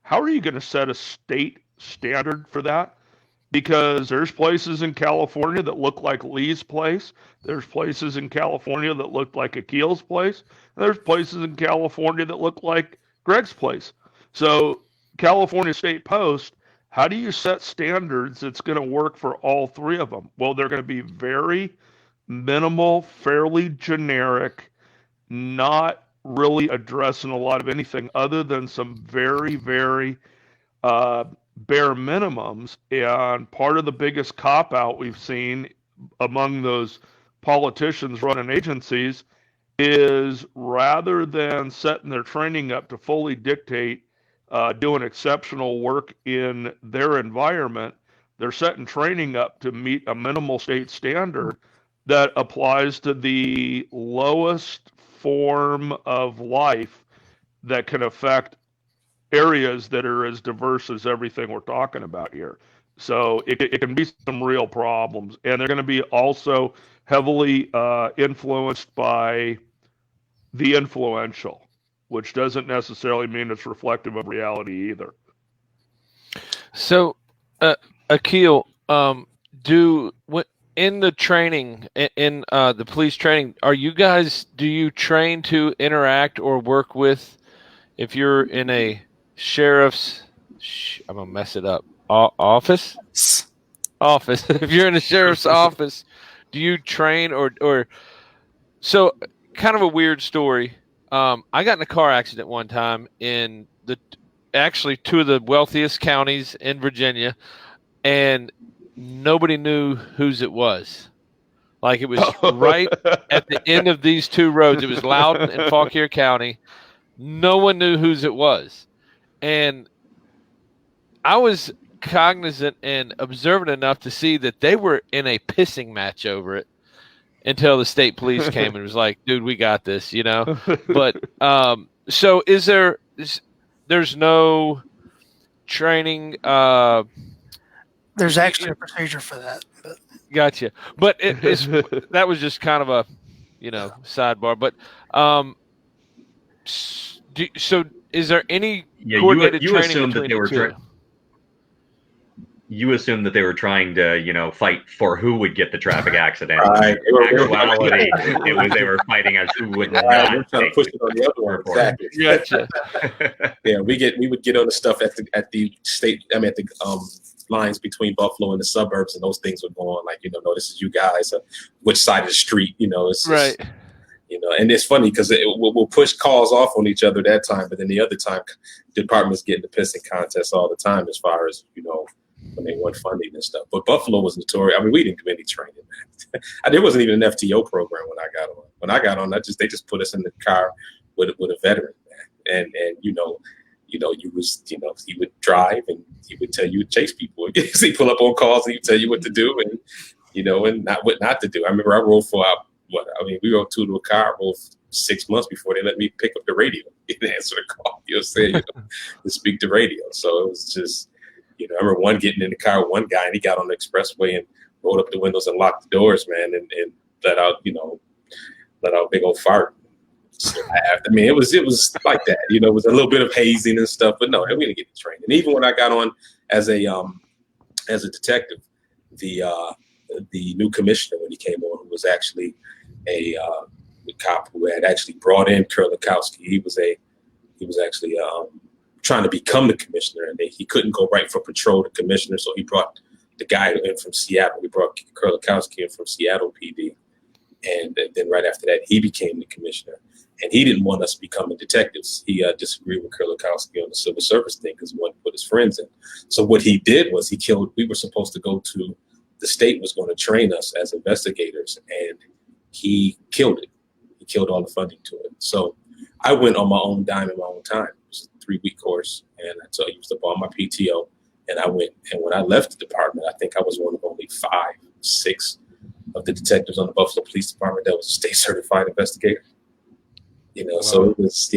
How are you going to set a state standard for that? Because there's places in California that look like Lee's place. There's places in California that look like Akil's place. And there's places in California that look like Greg's place. So California State Post, how do you set standards that's going to work for all three of them? Well, they're going to be very minimal, fairly generic, not really addressing a lot of anything other than some very, very bare minimums. And part of the biggest cop out we've seen among those politicians running agencies is rather than setting their training up to fully dictate doing exceptional work in their environment, they're setting training up to meet a minimal state standard that applies to the lowest form of life that can affect areas that are as diverse as everything we're talking about here. So it can be some real problems, and they're going to be also heavily influenced by the influential, which doesn't necessarily mean it's reflective of reality either. So, Akil, in the training, in the police training, do you train to interact or work with, if you're in a sheriff's, I'm going to mess it up, office? If you're in a sheriff's office, do you train so kind of a weird story. I got in a car accident one time in actually two of the wealthiest counties in Virginia, and nobody knew whose it was. Like, it was right at the end of these two roads. It was Loudoun and Fauquier County. No one knew whose it was. And I was cognizant and observant enough to see that they were in a pissing match over it until the state police came and was like, dude, we got this, you know? But so there's no training. There's actually a procedure for that. But. Gotcha. But that was just kind of a, sidebar. But so is there any coordinated you training assumed that between they were the two? You assumed that they were trying to, fight for who would get the traffic accident. Right. In actuality, they were fighting as who would not. We're trying to push it on the other one. Exactly. Gotcha. Yeah, we would get on the stuff at the state. I mean, at the lines between Buffalo and the suburbs, and those things would go on. Like, no, this is you guys. Which side of the street? It's right. And it's funny because we'll push calls off on each other that time, but then the other time, departments get in the pissing contest all the time as far as when they want funding and stuff. But Buffalo was notorious. I mean, we didn't do any training, man. There wasn't even an FTO program when I got on. When I got on, they just put us in the car with a veteran, man. And he would drive and he would tell you to chase people. He'd pull up on calls and he'd tell you what to do and and what not to do. I remember I rode we rode to a car for 6 months before they let me pick up the radio and answer the call. To speak the radio. So it was just. I remember getting in the car with one guy, and he got on the expressway and rolled up the windows and locked the doors, man, and let out a big old fart. So it was like that. It was a little bit of hazing and stuff, but no, we didn't get the training. And even when I got on as a detective, the new commissioner when he came on, who was actually a cop who had actually brought in Kurlikowski. He was actually trying to become the commissioner, and he couldn't go right for patrol to commissioner, so he brought the guy in from Seattle. He brought Kurlikowski in from Seattle PD, and then right after that, he became the commissioner. And he didn't want us becoming detectives. He disagreed with Kurlikowski on the civil service thing because he wanted to put his friends in. So what he did was we were supposed to go to, the state was going to train us as investigators, and he killed it. He killed all the funding to it. So I went on my own dime and my own time. It was 3-week course, and I used up all my PTO, and I went. And when I left the department, I think I was one of only 5, 6 of the detectives on the Buffalo Police Department that was a state certified investigator. Wow. So it was,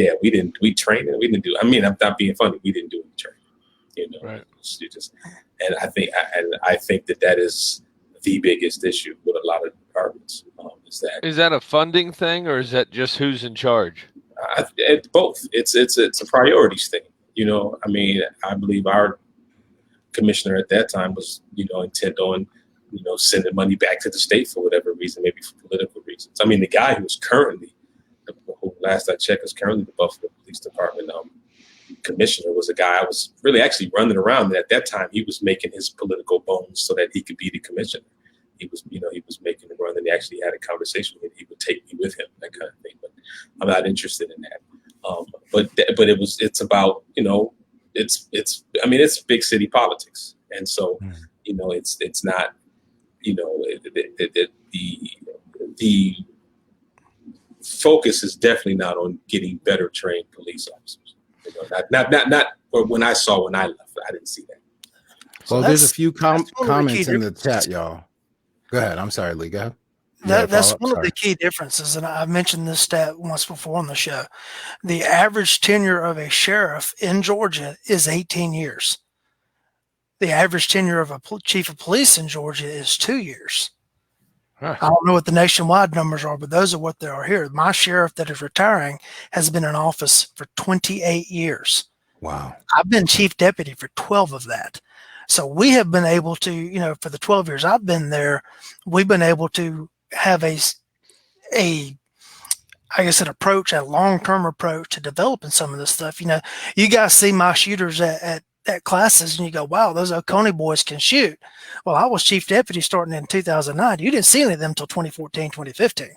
we trained and we didn't do. I mean, I'm not being funny. We didn't do any training. Right. And I think that is the biggest issue with a lot of departments. Is that a funding thing, or is that just who's in charge? It's both. It's a priorities thing. I mean, I believe our commissioner at that time was, intent on, sending money back to the state for whatever reason, maybe for political reasons. I mean, the guy who's currently, who last I checked, is currently the Buffalo Police Department commissioner, was a guy I was really actually running around. And at that time, he was making his political bones so that he could be the commissioner. He was making the run, and he actually had a conversation with him. He would take me with him, that kind of thing. But I'm not interested in that. But it's about, it's big city politics. And so, it's not, the focus is definitely not on getting better trained police officers. Not when I left. I didn't see that. Well, there's a few comments in the chat, y'all. Go ahead. I'm sorry, Lee. Go ahead. That's one of the key differences, and I mentioned this stat once before on the show. The average tenure of a sheriff in Georgia is 18 years. The average tenure of a chief of police in Georgia is 2 years. Huh. I don't know what the nationwide numbers are, but those are what they are here. My sheriff that is retiring has been in office for 28 years. Wow. I've been chief deputy for 12 of that. So we have been able to, for the 12 years I've been there, we've been able to have a long-term approach to developing some of this stuff. You guys see my shooters at classes and you go, wow, those Oconee boys can shoot. Well, I was chief deputy starting in 2009. You didn't see any of them until 2014, 2015.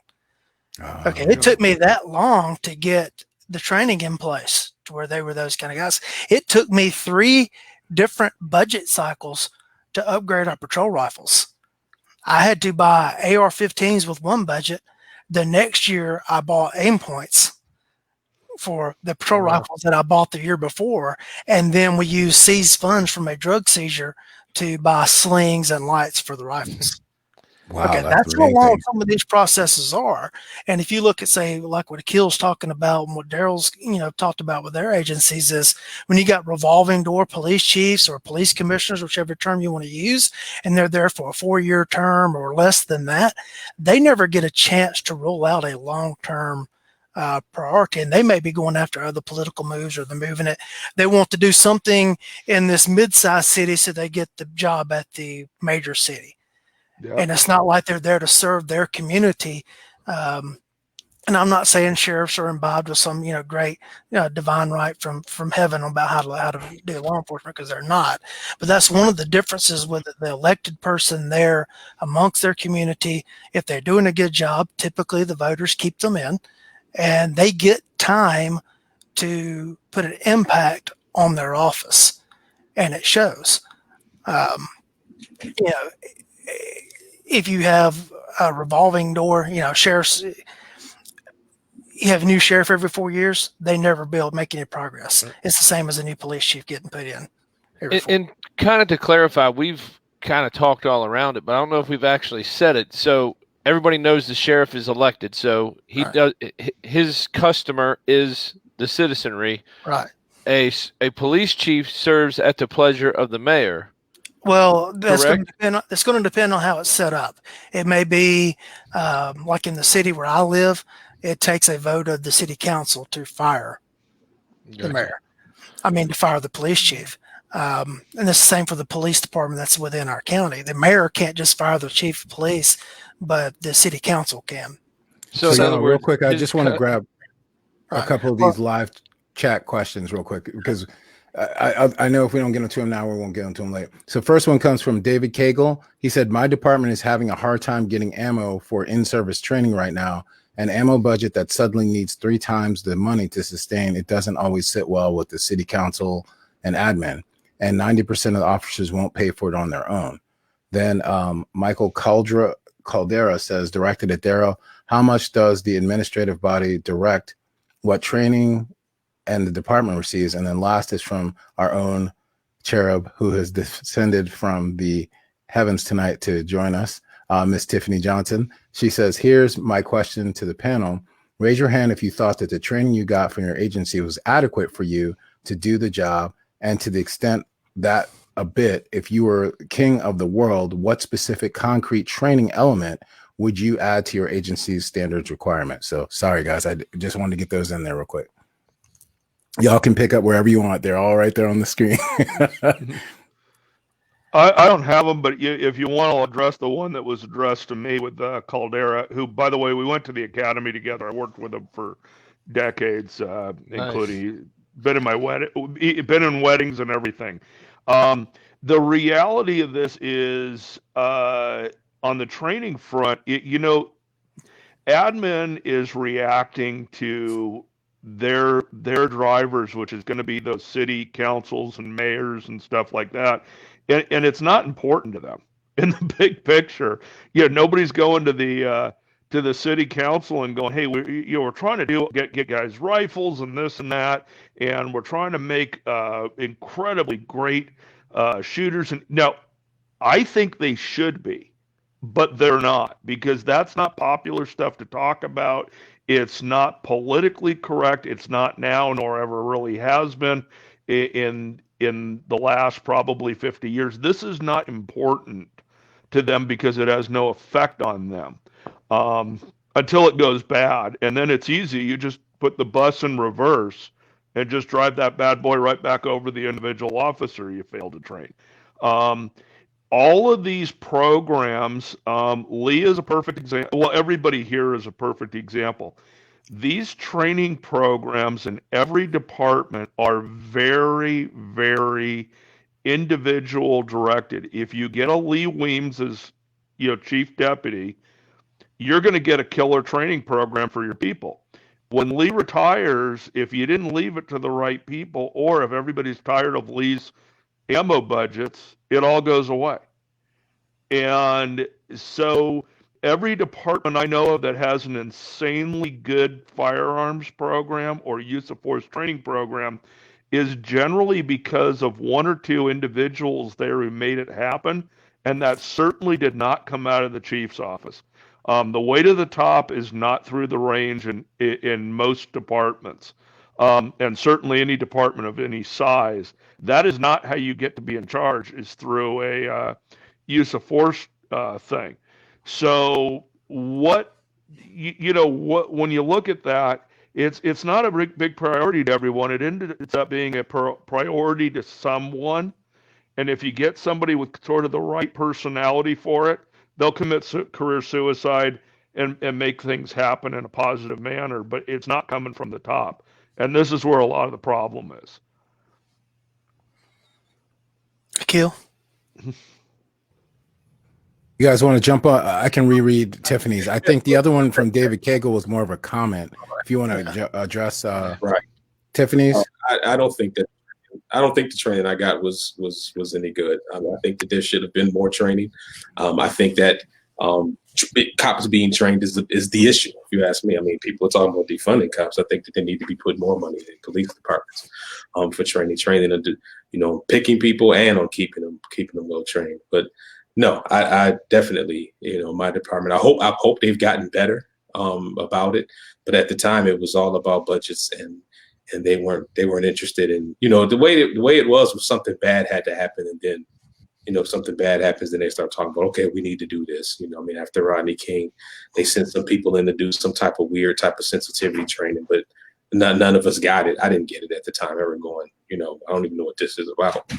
Okay. It took me that long to get the training in place to where they were those kind of guys. It took me 3 different budget cycles to upgrade our patrol rifles. I had to buy AR-15s with one budget. The next year I bought aim points for the patrol rifles that I bought the year before. And then we used seized funds from a drug seizure to buy slings and lights for the rifles. Wow, okay, that's how long some of these processes are. And if you look at, say, like what Akil's talking about and what Daryl's, talked about with their agencies, is when you got revolving door police chiefs or police commissioners, whichever term you want to use, and they're there for a 4-year term or less than that, they never get a chance to roll out a long-term priority, and they may be going after other political moves, or they're moving it. They want to do something in this mid-sized city so they get the job at the major city. Yep. And it's not like they're there to serve their community. And I'm not saying sheriffs are imbibed with some, great, divine right from heaven about how to do law enforcement, because they're not. But that's one of the differences with the elected person there amongst their community. If they're doing a good job, typically the voters keep them in, and they get time to put an impact on their office, and it shows. If you have a revolving door, sheriffs, you have a new sheriff every 4 years, they never make any progress. It's the same as a new police chief getting put in. And kind of to clarify, we've kind of talked all around it, but I don't know if we've actually said it. So everybody knows the sheriff is elected. So his customer is the citizenry. Right. A police chief serves at the pleasure of the mayor. Well, that's going to depend on how it's set up. It may be like in the city where I live, it takes a vote of the city council to fire the mayor. To fire the police chief. And it's the same for the police department that's within our county. The mayor can't just fire the chief of police, but the city council can. So in other words, real quick, I just want to grab a couple of these live chat questions real quick, because I know if we don't get into them now, we won't get into them later. So first one comes from David Cagle. He said, my department is having a hard time getting ammo for in-service training right now. An ammo budget that suddenly needs 3 times the money to sustain. It doesn't always sit well with the city council and admin. And 90% of the officers won't pay for it on their own. Then Michael Caldera says, directed at Darryl, how much does the administrative body direct? What training and the department receives. And then last is from our own cherub who has descended from the heavens tonight to join us, Miss Tiffany Johnson. She says, here's my question to the panel. Raise your hand if you thought that the training you got from your agency was adequate for you to do the job, and to the extent that a bit, if you were king of the world, what specific concrete training element would you add to your agency's standards requirement? So sorry, guys, I just wanted to get those in there real quick. Y'all can pick up wherever you want. They're all right there on the screen. I don't have them, but if you want, I'll address the one that was addressed to me with Caldera, who, by the way, we went to the academy together. I worked with him for decades, including been in weddings and everything. The reality of this is, on the training front, admin is reacting to their drivers, which is going to be those city councils and mayors and stuff like that. And it's not important to them in the big picture. Nobody's going to the city council and going, hey, we're trying to get guys rifles and this and that, and we're trying to make incredibly great shooters. And now, I think they should be, but they're not, because that's not popular stuff to talk about. It's not politically correct. It's not now, nor ever really has been in the last probably 50 years. This is not important to them because it has no effect on them until it goes bad. And then it's easy. You just put the bus in reverse and just drive that bad boy right back over the individual officer you failed to train. All of these programs, Lee is a perfect example. Well, everybody here is a perfect example. These training programs in every department are very, very individual directed. If you get a Lee Weems as chief deputy, you're going to get a killer training program for your people. When Lee retires, if you didn't leave it to the right people, or if everybody's tired of Lee's ammo budgets, it all goes away. And so every department I know of that has an insanely good firearms program or use of force training program is generally because of one or two individuals there who made it happen. And that certainly did not come out of the chief's office. The way to the top is not through the range in most departments. And certainly any department of any size. That is not how you get to be in charge, is through a use of force thing. So when you look at that, it's not a big priority to everyone. It ends up being a priority to someone. And if you get somebody with sort of the right personality for it, they'll commit career suicide and make things happen in a positive manner. But it's not coming from the top. And this is where a lot of the problem is. Akil? You guys want to jump on? I can reread Tiffany's. I think the other one from David Cagle was more of a comment. If you want to address right. Tiffany's. I don't think the training I got was any good. I think that there should have been more training. I think that cops being trained is the issue. If you ask me, I mean, people are talking about defunding cops. I think that they need to be putting more money in police departments for training and picking people and on keeping them well trained. But no, I definitely, my department, I hope they've gotten better about it. But at the time, it was all about budgets, and they weren't interested in, the way it was something bad had to happen, and then something bad happens, then they start talking about, okay, we need to do this. After Rodney King, they sent some people in to do some type of weird type of sensitivity training, but none of us got it. I didn't get it at the time. I remember going, I don't even know what this is about.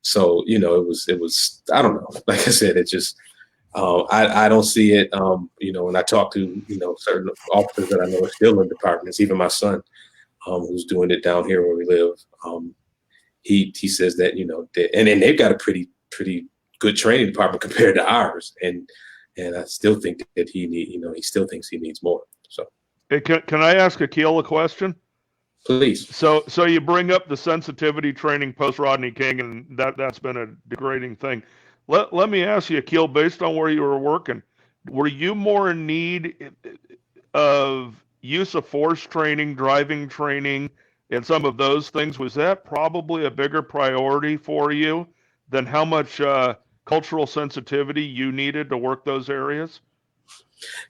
So, it was, I don't know. Like I said, it just, I don't see it. When I talk to, certain officers that I know are still in departments, even my son, who's doing it down here where we live, he says that, and they've got a pretty good training department compared to ours. And I still think that he still thinks he needs more. So. Hey, can I ask Akil a question? Please. So you bring up the sensitivity training post Rodney King, and that's been a degrading thing. Let me ask you, Akil, based on where you were working, were you more in need of use of force training, driving training, and some of those things, was that probably a bigger priority for you than how much cultural sensitivity you needed to work those areas?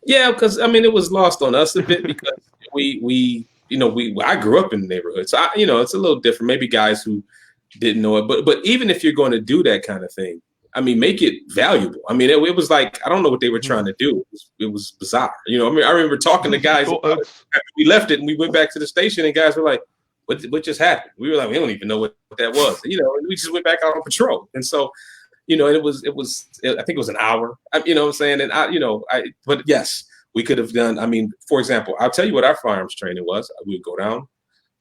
Yeah, because I mean, it was lost on us a bit because I grew up in the neighborhood, so it's a little different. Maybe guys who didn't know it, but even if you're going to do that kind of thing, I mean, make it valuable. I mean, it was like, I don't know what they were trying to do. It was bizarre. I mean, I remember talking to guys about it after we left it, and we went back to the sstation, and guys were like, "What just happened?" We were like, "We don't even know what that was." And we just went back out on patrol, and so. And I think it was an hour. You know what I'm saying? And but yes, we could have done. I mean, for example, I'll tell you what our firearms training was. We would go down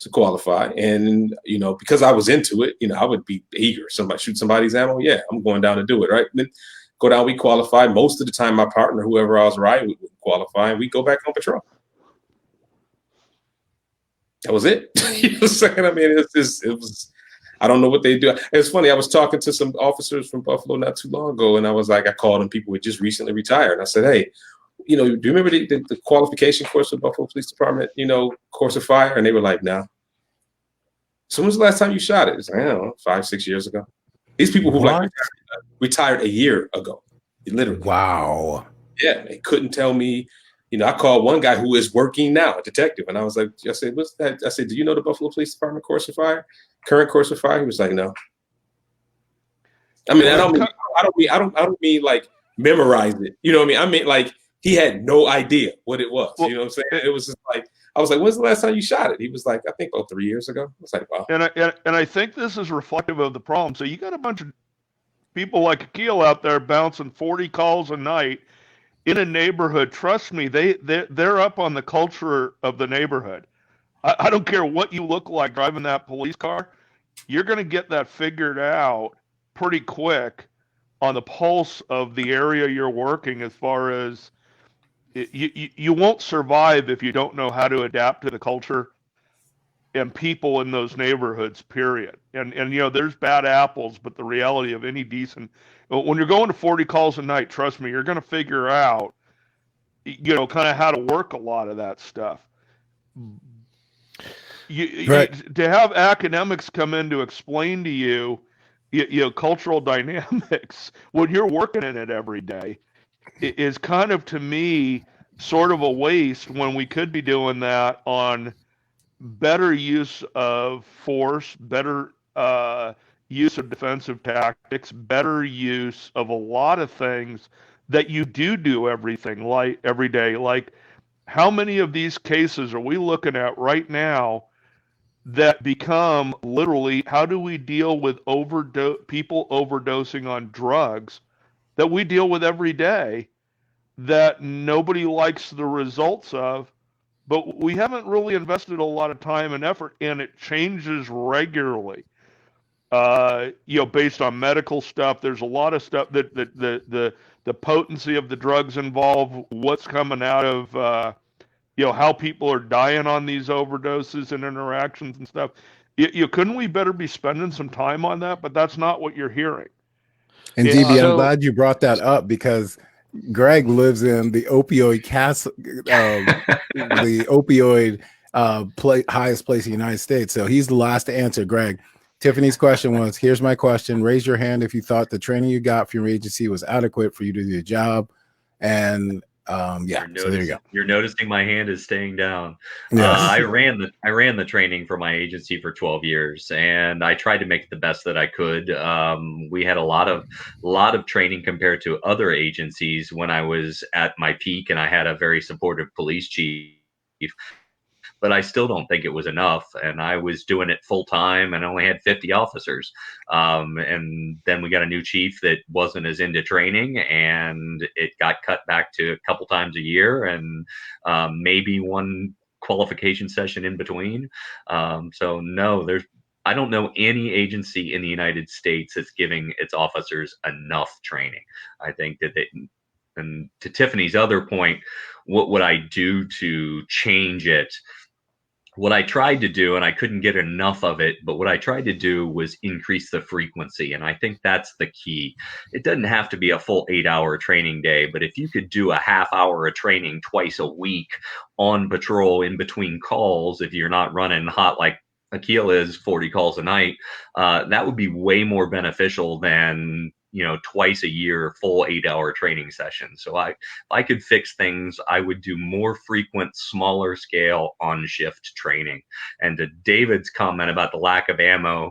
to qualify, and because I was into it, I would be eager. Somebody shoot somebody's ammo, yeah, I'm going down to do it, right? And then go down, we qualify. Most of the time, my partner, whoever I was riding with, would qualify, and we go back on patrol. That was it. You know what I'm saying? I mean, it was. I don't know what they do. It's funny. I was talking to some officers from Buffalo not too long ago, and I called them people who had just recently retired. And I said, hey, do you remember the qualification course of Buffalo Police Department, course of fire? And they were like, no. So when was the last time you shot it? It's like, I don't know, 5-6 years ago. These people who retired a year ago, literally. Wow. Yeah, they couldn't tell me. I called one guy who is working now, a detective, and I said, what's that? I said, do you know the Buffalo Police Department course of fire? Current course of fire? He was like, no. I mean, I don't mean like memorize it. You know what I mean? I mean, like, he had no idea what it was. You know what I'm saying? It was just like, I was like, when's the last time you shot it? He was like, I think about 3 years ago. I was like, wow. And I think this is reflective of the problem. So you got a bunch of people like Akil out there bouncing 40 calls a night in a neighborhood. Trust me, they're up on the culture of the neighborhood. I don't care what you look like driving that police car. You're going to get that figured out pretty quick on the pulse of the area you're working, as far as you won't survive if you don't know how to adapt to the culture and people in those neighborhoods, period. And there's bad apples, but the reality of any decent, when you're going to 40 calls a night, trust me, you're going to figure out, kind of how to work a lot of that stuff. To have academics come in to explain to you, cultural dynamics when you're working in it every day is kind of, to me, sort of a waste, when we could be doing that on better use of force, better use of defensive tactics, better use of a lot of things that you do everything like every day. Like, how many of these cases are we looking at right now that become literally, how do we deal with people overdosing on drugs that we deal with every day, that nobody likes the results of, but we haven't really invested a lot of time and effort, and it changes regularly. Based on medical stuff, there's a lot of stuff that the potency of the drugs involved, what's coming out of how people are dying on these overdoses and interactions and stuff. Couldn't we better be spending some time on that? But that's not what you're hearing. And DB, I'm glad you brought that up, because Greg lives in the opioid highest place in the United States. So he's the last to answer. Greg, Tiffany's question was, here's my question. Raise your hand if you thought the training you got from your agency was adequate for you to do the job. And so there you go. You're noticing my hand is staying down. Yes. I ran the training for my agency for 12 years, and I tried to make it the best that I could. We had a lot of training compared to other agencies when I was at my peak, and I had a very supportive police chief. But I still don't think it was enough, and I was doing it full time and only had 50 officers. And then we got a new chief that wasn't as into training, and it got cut back to a couple times a year, and maybe one qualification session in between. So no, I don't know any agency in the United States that's giving its officers enough training. I think that and to Tiffany's other point, what would I do to change it? What I tried to do, and I couldn't get enough of it, but what I tried to do was increase the frequency. And I think that's the key. It doesn't have to be a full 8-hour training day, but if you could do a half hour of training twice a week on patrol in between calls, if you're not running hot like Akil is 40 calls a night, that would be way more beneficial than, twice a year, full 8-hour training sessions. So if I could fix things, I would do more frequent, smaller scale on shift training. And to David's comment about the lack of ammo,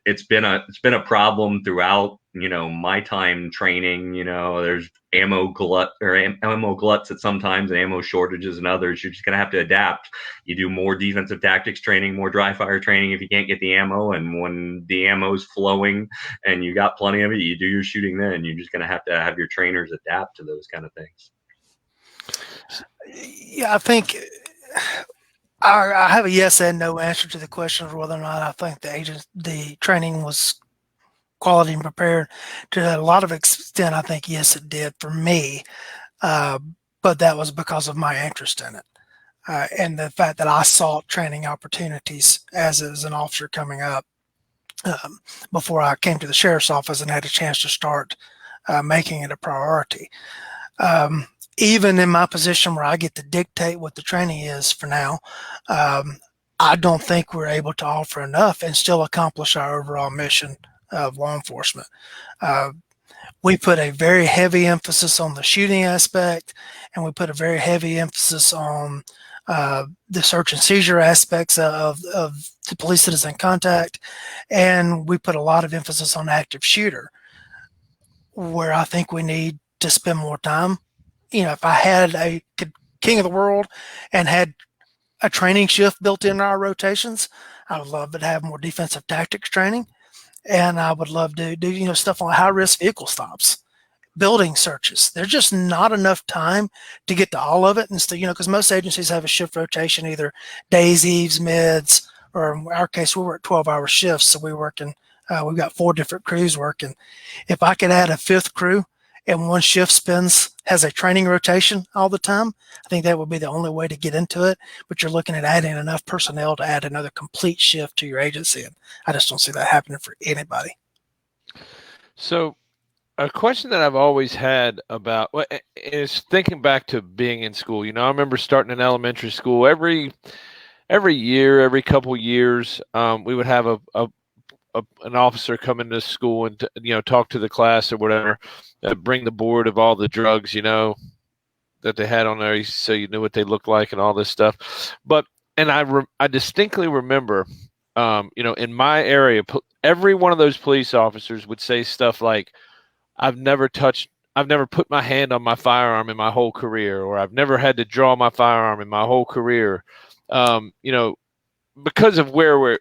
it's been a problem throughout, my time training. There's ammo gluts at sometimes and ammo shortages and others. You're just going to have to adapt. You do more defensive tactics training, more dry fire training if you can't get the ammo. And when the ammo's flowing and you got plenty of it, you do your shooting then. You're just going to have your trainers adapt to those kind of things. Yeah, I think I have a yes and no answer to the question of whether or not I think the training was quality and prepared. To a lot of extent, I think yes, it did for me, but that was because of my interest in it and the fact that I sought training opportunities as an officer coming up before I came to the sheriff's office and had a chance to start making it a priority. Even in my position where I get to dictate what the training is for now, I don't think we're able to offer enough and still accomplish our overall mission of law enforcement. We put a very heavy emphasis on the shooting aspect, and we put a very heavy emphasis on the search and seizure aspects of the police citizen contact, and we put a lot of emphasis on active shooter, where I think we need to spend more time. If I had a king of the world and had a training shift built into our rotations, I would love to have more defensive tactics training. And I would love to do, stuff on high risk vehicle stops, building searches. There's just not enough time to get to all of it. And so, because most agencies have a shift rotation, either days, eves, mids, or in our case, we work 12-hour shifts. So we've got 4 different crews working. If I could add a 5th crew and one shift has a training rotation all the time, I think that would be the only way to get into it. But you're looking at adding enough personnel to add another complete shift to your agency. And I just don't see that happening for anybody. So a question that I've always had about is thinking back to being in school. I remember starting in elementary school every year, every couple years, we would have an officer come into school and talk to the class or whatever, bring the board of all the drugs that they had on there, so you knew what they looked like and all this stuff. And I distinctly remember, in my area, every one of those police officers would say stuff like, I've never put my hand on my firearm in my whole career, or I've never had to draw my firearm in my whole career, because of where we're,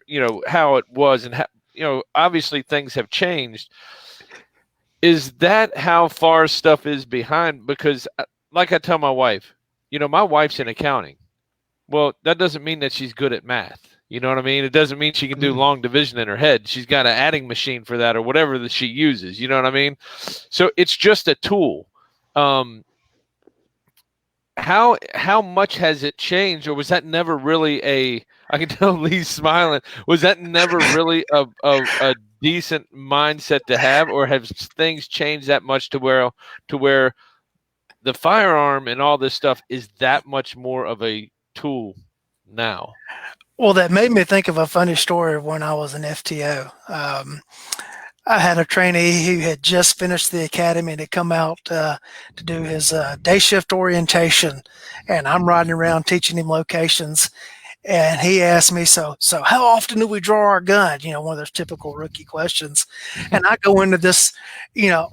how it was and how, obviously things have changed. Is that how far stuff is behind? Because like I tell my wife, my wife's in accounting. Well, that doesn't mean that she's good at math. You know what I mean? It doesn't mean she can do long division in her head. She's got an adding machine for that or whatever that she uses. You know what I mean? So it's just a tool. How much has it changed, or was that never really I can tell Lee's smiling. Was that never really a decent mindset to have, or have things changed that much to where the firearm and all this stuff is that much more of a tool now? Well, that made me think of a funny story of when I was an FTO. I had a trainee who had just finished the academy and had come out to do his day shift orientation, and I'm riding around teaching him locations. And he asked me, so how often do we draw our gun? One of those typical rookie questions. And I go into this,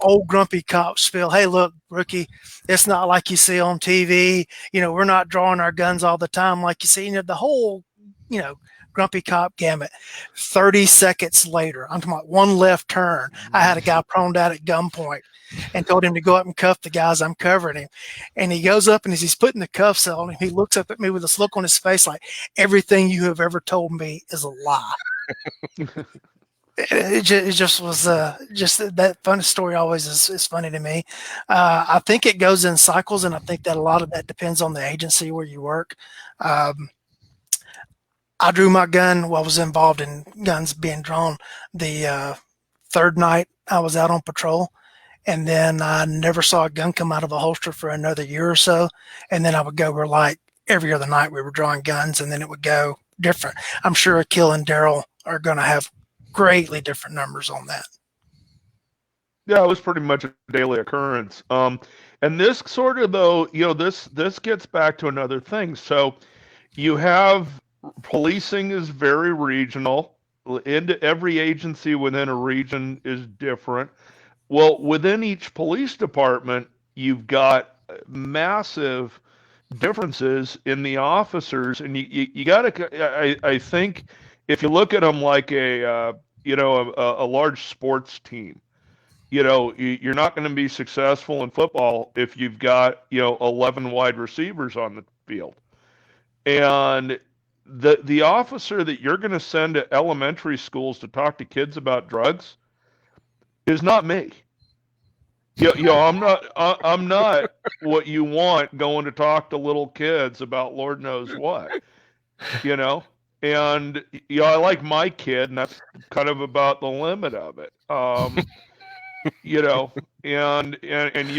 old grumpy cop spiel. Hey, look, rookie, it's not like you see on TV. We're not drawing our guns all the time like you see. The whole, grumpy cop gamut. 30 seconds later, I'm talking about one left turn, I had a guy proned out at gunpoint and told him to go up and cuff the guys I'm covering him. And he goes up, and as he's putting the cuffs on him, he looks up at me with this look on his face like, everything you have ever told me is a lie. It just was just that funny story always is funny to me. I think it goes in cycles, and I think that a lot of that depends on the agency where you work. I drew my gun. I was involved in guns being drawn the 3rd night I was out on patrol. And then I never saw a gun come out of a holster for another year or so. And then I would go where, like, every other night we were drawing guns, and then it would go different. I'm sure Akil and Daryl are going to have greatly different numbers on that. Yeah, it was pretty much a daily occurrence. And this sort of though, this gets back to another thing. So you have policing is very regional. Into every agency within a region is different. Well, within each police department, you've got massive differences in the officers, and you got to. I think if you look at them like a large sports team, you're not going to be successful in football if you've got 11 wide receivers on the field, and the officer that you're going to send to elementary schools to talk to kids about drugs is not me. I'm not what you want going to talk to little kids about Lord knows what, and I like my kid, and that's kind of about the limit of it. And you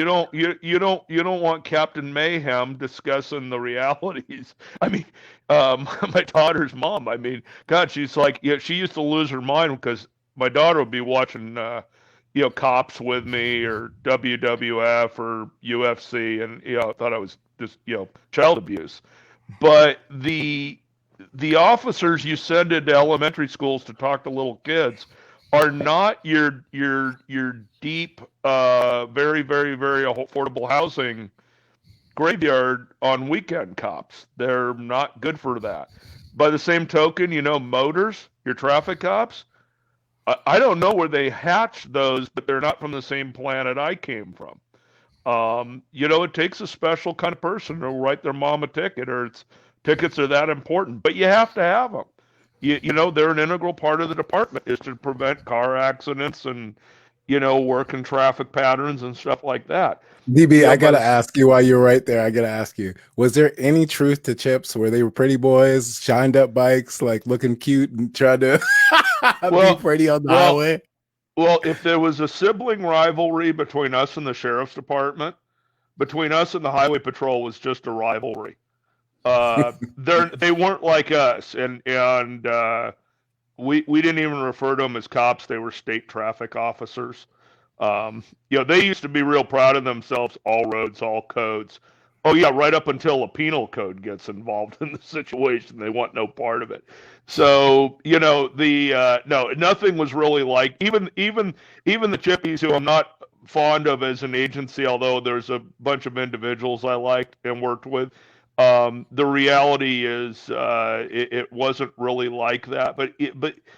don't want Captain Mayhem discussing the realities. I mean, my daughter's mom, I mean, God, she's like, she used to lose her mind because my daughter would be watching cops with me or WWF or UFC, and I thought I was just child abuse. But the officers you send into elementary schools to talk to little kids are not your deep, very, very, very affordable housing graveyard on weekend cops. They're not good for that. By the same token, motors, your traffic cops, I don't know where they hatched those, but they're not from the same planet I came from. It takes a special kind of person to write their mom a ticket, or tickets are that important, but you have to have them. They're an integral part of the department is to prevent car accidents and, work in traffic patterns and stuff like that. DB, I gotta ask you while you're right there. I gotta ask you: was there any truth to Chips where they were pretty boys, shined up bikes, like looking cute and tried to be pretty on the highway? Well, if there was a sibling rivalry between us and the sheriff's department, between us and the highway patrol was just a rivalry. They weren't like us, and we didn't even refer to them as cops. They were state traffic officers. They used to be real proud of themselves. All roads, all codes. Oh yeah, right up until a penal code gets involved in the situation, they want no part of it. So no, nothing was really like even the Chippies, who I'm not fond of as an agency, although there's a bunch of individuals I liked and worked with. The reality is it wasn't really like that, but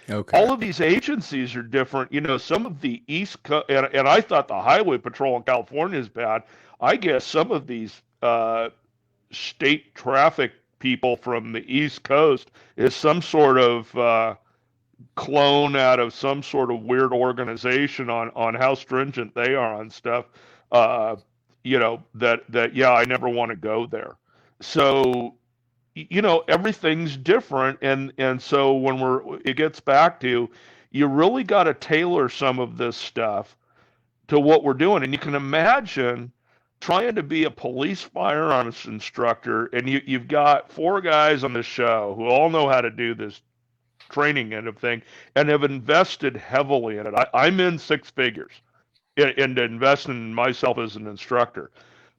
okay. All of these agencies are different. Some of the East Coast, and I thought the highway patrol in California is bad. I guess some of these state traffic people from the East Coast is some sort of clone out of some sort of weird organization on how stringent they are on stuff. I never want to go there. So, everything's different. And so when it gets back to, you really got to tailor some of this stuff to what we're doing. And you can imagine trying to be a police firearms instructor, and you've got 4 guys on the show who all know how to do this training end of thing and have invested heavily in it. I'm in 6 figures into investing in myself as an instructor.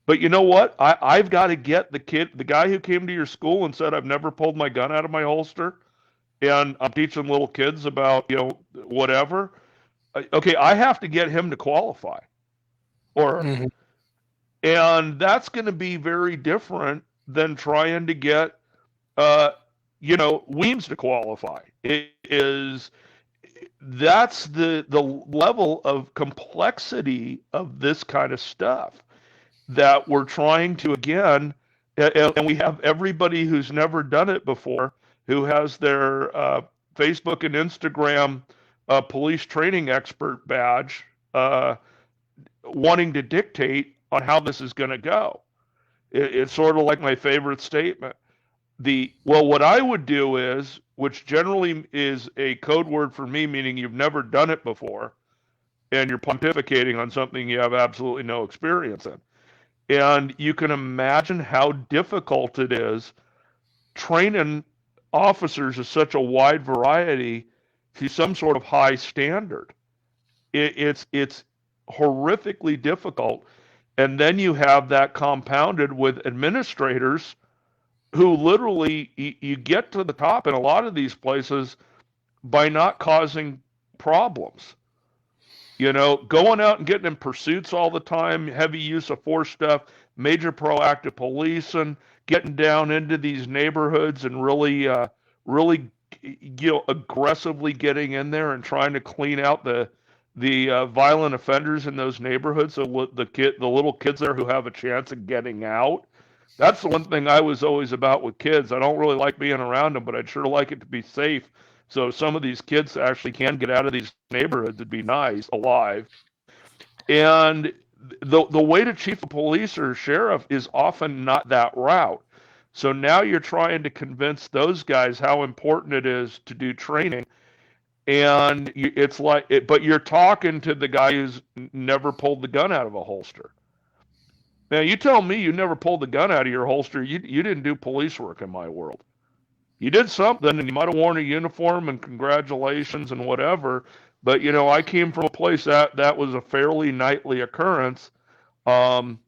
But you know what? I've got to get the guy who came to your school and said, I've never pulled my gun out of my holster, and I'm teaching little kids about, whatever. Okay, I have to get him to qualify. And that's going to be very different than trying to get, Weems to qualify. That's the level of complexity of this kind of stuff that we're trying to, again, and we have everybody who's never done it before, who has their Facebook and Instagram police training expert badge, wanting to dictate on how this is going to go. It's sort of like my favorite statement. What I would do is, which generally is a code word for me, meaning you've never done it before, and you're pontificating on something you have absolutely no experience in. And you can imagine how difficult it is training officers is such a wide variety to some sort of high standard. It's horrifically difficult. And then you have that compounded with administrators who literally you get to the top in a lot of these places by not causing problems. Going out and getting in pursuits all the time, heavy use of force stuff, major proactive policing, getting down into these neighborhoods and really, aggressively getting in there and trying to clean out the violent offenders in those neighborhoods. So the little kids there who have a chance of getting out. That's the one thing I was always about with kids. I don't really like being around them, but I'd sure like it to be safe. So some of these kids actually can get out of these neighborhoods. It'd be nice, alive. And the way to chief of police or sheriff is often not that route. So now you're trying to convince those guys how important it is to do training. And it's like, but you're talking to the guy who's never pulled the gun out of a holster. Now, you tell me you never pulled the gun out of your holster, you didn't do police work in my world. You did something, and you might have worn a uniform, and congratulations and whatever. But I came from a place that was a fairly nightly occurrence, and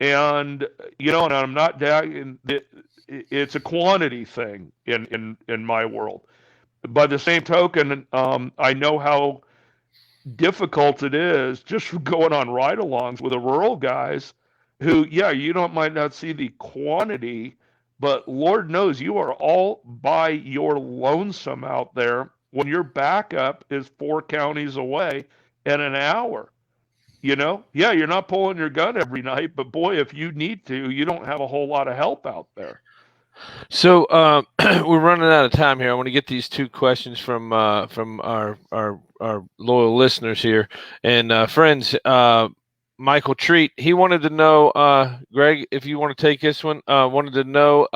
and I'm not doubting that it's a quantity thing in my world. By the same token, I know how difficult it is just from going on ride-alongs with the rural guys who, might not see the quantity, but Lord knows you are all by your lonesome out there when your backup is 4 counties away in an hour. You're not pulling your gun every night, but boy, if you need to, you don't have a whole lot of help out there. So we're running out of time here. I want to get these 2 questions from our loyal listeners here and friends. Michael Treat, he wanted to know, Greg, if you want to take this one, wanted to know,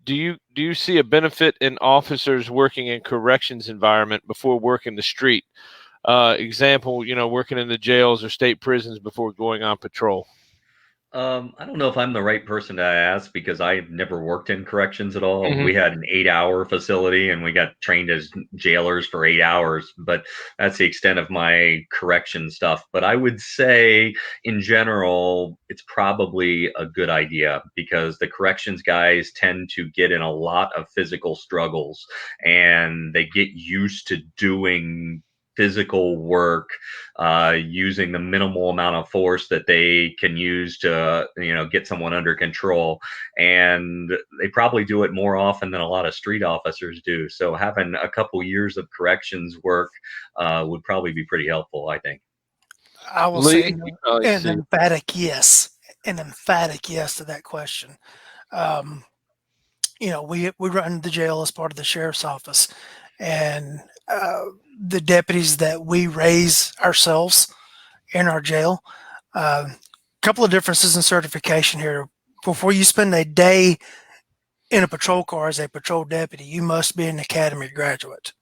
do you see a benefit in officers working in corrections environment before working the street? Example, working in the jails or state prisons before going on patrol. I don't know if I'm the right person to ask because I've never worked in corrections at all. Mhm. We had an 8-hour facility and we got trained as jailers for 8 hours, but that's the extent of my correction stuff. But I would say in general, it's probably a good idea because the corrections guys tend to get in a lot of physical struggles and they get used to doing physical work, using the minimal amount of force that they can use to, get someone under control. And they probably do it more often than a lot of street officers do. So having a couple years of corrections work would probably be pretty helpful, I think. I will Lee, say an emphatic yes to that question. We run the jail as part of the sheriff's office, and the deputies that we raise ourselves in our jail. Couple of differences in certification here. Before you spend a day in a patrol car as a patrol deputy, you must be an academy graduate.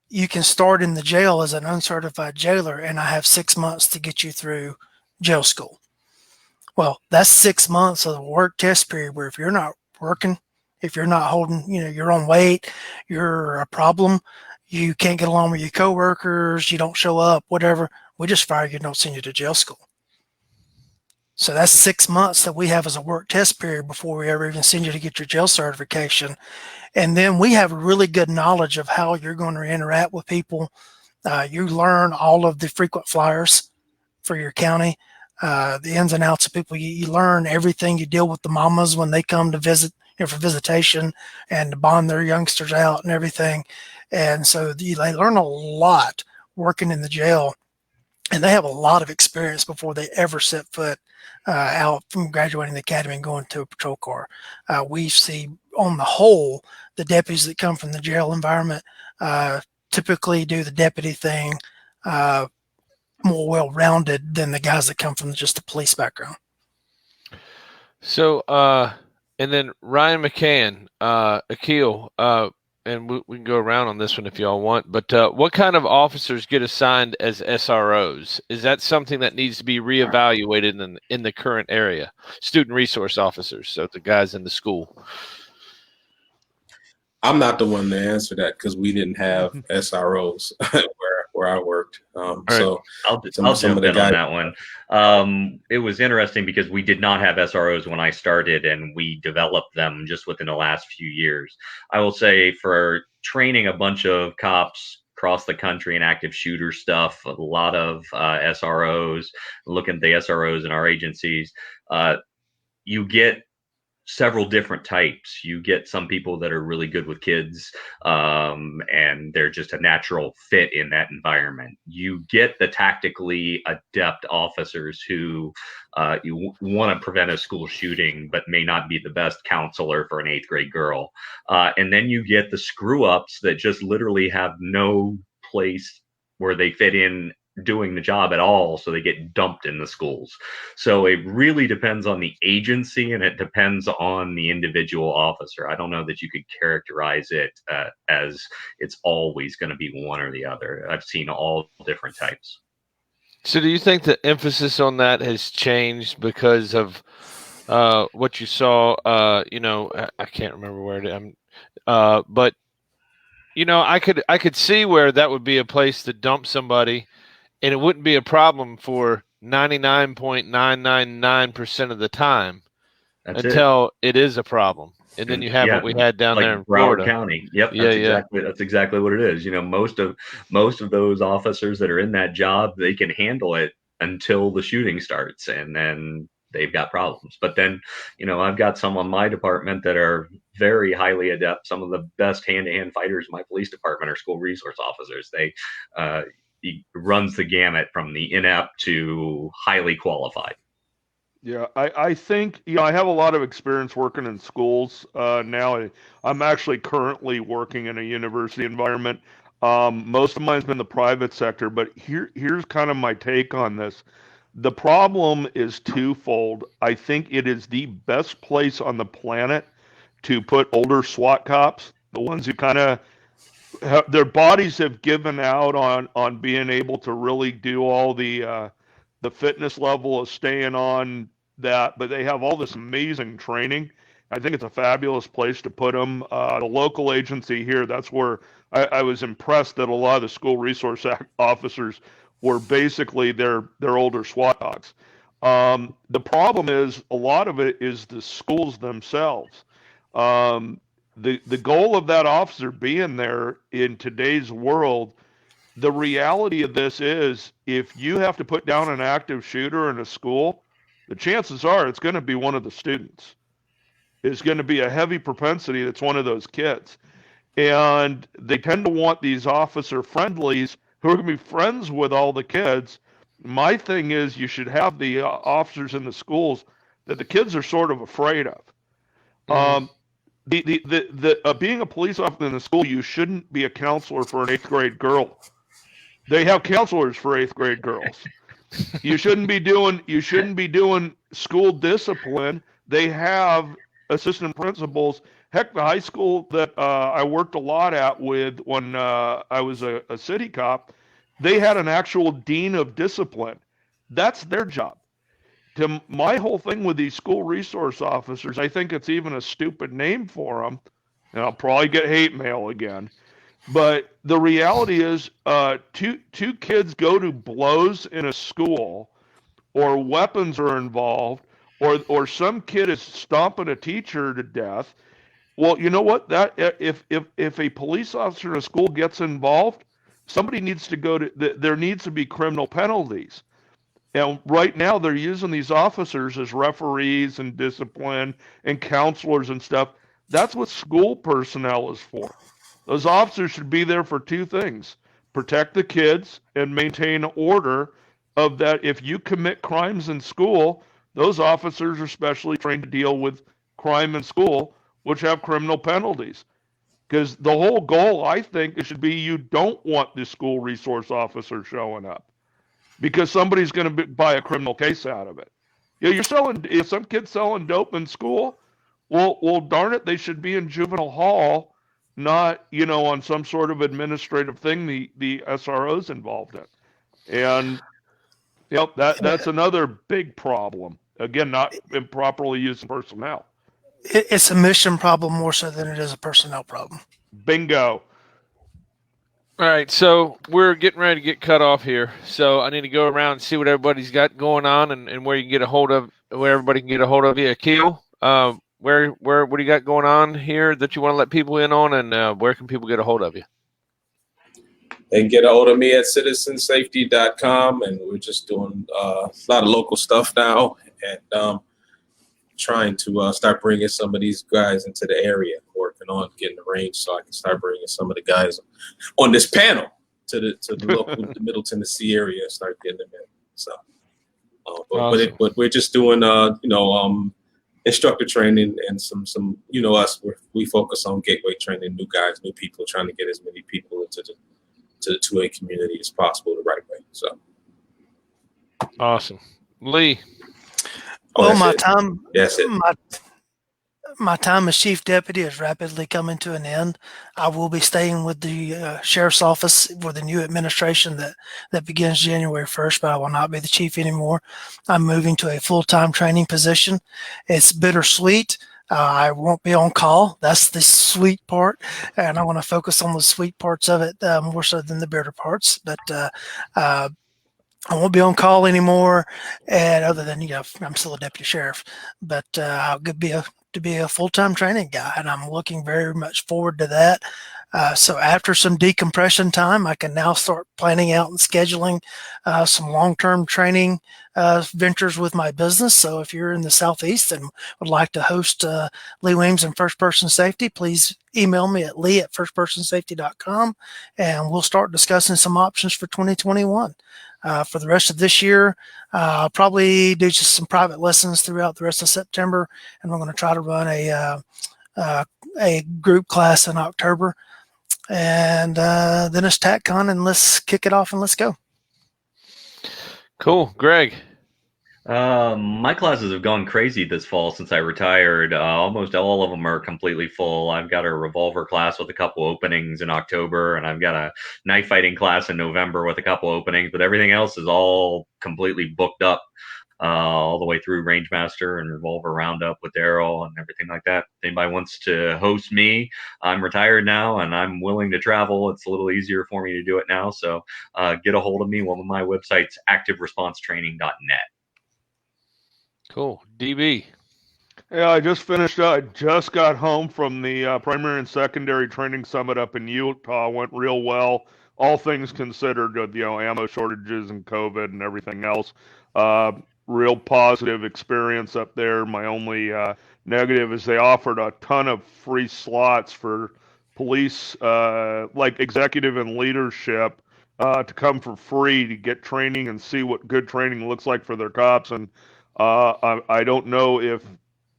You can start in the jail as an uncertified jailer, and I have 6 months to get you through jail school. Well, that's 6 months of the work test period where if you're not working, if you're not holding, your own weight, you're a problem, you can't get along with your coworkers, you don't show up, whatever, we just fire you and don't send you to jail school. So that's 6 months that we have as a work test period before we ever even send you to get your jail certification. And then we have really good knowledge of how you're going to interact with people. You learn all of the frequent flyers for your county, the ins and outs of people. You learn everything. You deal with the mamas when they come to visit, for visitation and to bond their youngsters out and everything. And so they learn a lot working in the jail, and they have a lot of experience before they ever set foot out from graduating the academy and going to a patrol car. We see, on the whole, the deputies that come from the jail environment typically do the deputy thing more well-rounded than the guys that come from just the police background. So, and then Ryan McCann, Akil, and we can go around on this one if y'all want, but what kind of officers get assigned as SROs? Is that something that needs to be reevaluated in the current area? Student resource officers, so the guys in the school. I'm not the one to answer that because we didn't have SROs where I worked. Right. So I'll some jump of the in on guys. that one. It was interesting because we did not have SROs when I started, and we developed them just within the last few years. I will say for training a bunch of cops across the country in active shooter stuff, a lot of SROs, looking at the SROs in our agencies, you get several different types. You get some people that are really good with kids, and they're just a natural fit in that environment. You get the tactically adept officers who you want to prevent a school shooting, but may not be the best counselor for an 8th grade girl. And then you get the screw ups that just literally have no place where they fit in doing the job at all, so they get dumped in the schools. So it really depends on the agency, and it depends on the individual officer. I don't know that you could characterize it as it's always going to be one or the other. I've seen all different types. So do you think the emphasis on that has changed because of what you saw? I can't remember where it is. But I could see where that would be a place to dump somebody, and it wouldn't be a problem for 99.999% of the time That's until it is a problem. And then And you have yeah, what we had down like there in Broward Florida. County. Yep, Yeah. that's exactly what it is. Most of those officers that are in that job, they can handle it until the shooting starts, and then they've got problems. But then, I've got some on my department that are very highly adept. Some of the best hand-to-hand fighters in my police department are school resource officers. He runs the gamut from the inept to highly qualified. Yeah, I think, I have a lot of experience working in schools now. I'm actually currently working in a university environment. Most of mine's been the private sector, but here's kind of my take on this. The problem is twofold. I think it is the best place on the planet to put older SWAT cops, the ones who kind of their bodies have given out on being able to really do all the fitness level of staying on that, but they have all this amazing training. I think it's a fabulous place to put them. The local agency here, that's where I was impressed that a lot of the school resource officers were basically their older SWAT dogs. The problem is a lot of it is the schools themselves. Um, the goal of that officer being there in today's world, the reality of this is if you have to put down an active shooter in a school, the chances are it's going to be one of the students. It's going to be a heavy propensity that's one of those kids. And they tend to want these officer friendlies who are going to be friends with all the kids. My thing is you should have the officers in the schools that the kids are sort of afraid of. Mhm. Being a police officer in the school, you shouldn't be a counselor for an 8th grade girl. They have counselors for 8th grade girls. You shouldn't be doing school discipline. They have assistant principals. Heck, the high school that I worked a lot at with when I was a city cop, they had an actual dean of discipline. That's their job. To my whole thing with these school resource officers, I think it's even a stupid name for them, and I'll probably get hate mail again. But the reality is, two kids go to blows in a school, or weapons are involved, or some kid is stomping a teacher to death. Well, you know what? That if a police officer in a school gets involved, somebody needs to go to. There needs to be criminal penalties. And right now, they're using these officers as referees and discipline and counselors and stuff. That's what school personnel is for. Those officers should be there for two things: protect the kids and maintain order. Of that, if you commit crimes in school, those officers are specially trained to deal with crime in school, which have criminal penalties. Because the whole goal, I think, it should be you don't want the school resource officer showing up because somebody's going to buy a criminal case out of it. You're selling. If some kid's selling dope in school, well, darn it, they should be in juvenile hall, not on some sort of administrative thing the SRO's involved in. And that's another big problem. Again, not improperly using personnel. It's a mission problem more so than it is a personnel problem. Bingo. All right, so we're getting ready to get cut off here. So I need to go around and see what everybody's got going on and where you can get a hold of, where everybody can get a hold of you. Akil, what do you got going on here that you want to let people in on, and where can people get a hold of you? They can get a hold of me at citizensafety.com, and we're just doing a lot of local stuff now, and trying to start bringing some of these guys into the area, working on getting the range so I can start bringing some of the guys on this panel to the local the Middle Tennessee area and start getting them in. So, Awesome. but we're just doing instructor training and some we focus on gateway training, new guys, new people, trying to get as many people into the 2A community as possible the right way. So Awesome. Lee. Well, my time as chief deputy is rapidly coming to an end. I will be staying with the sheriff's office for the new administration that begins January 1st, but I will not be the chief anymore. I'm moving to a full-time training position. It's bittersweet. I won't be on call. That's the sweet part, and I want to focus on the sweet parts of it more so than the bitter parts. But I won't be on call anymore, and other than I'm still a deputy sheriff, but I'll be a full-time training guy, and I'm looking very much forward to that. So after some decompression time, I can now start planning out and scheduling some long-term training ventures with my business. So if you're in the Southeast and would like to host Lee Weems and First Person Safety, please email me at lee@firstpersonsafety.com, and we'll start discussing some options for 2021. For the rest of this year, I'll probably do just some private lessons throughout the rest of September, and we're going to try to run a group class in October, and then it's TACCon, and let's kick it off and let's go. Cool. Greg. My classes have gone crazy this fall since I retired. Almost all of them are completely full. I've got a revolver class with a couple openings in October, and I've got a knife fighting class in November with a couple openings, but everything else is all completely booked up all the way through Rangemaster and Revolver Roundup with Daryl and everything like that. If anybody wants to host me, I'm retired now and I'm willing to travel. It's a little easier for me to do it now. So get a hold of me. One of my websites, activeresponsetraining.net. Cool. DB. Yeah, I just finished. I just got home from the primary and secondary training summit up in Utah. Went real well, all things considered. Ammo shortages and COVID and everything else. Real positive experience up there. My only negative is they offered a ton of free slots for police, like executive and leadership, to come for free to get training and see what good training looks like for their cops. And I don't know if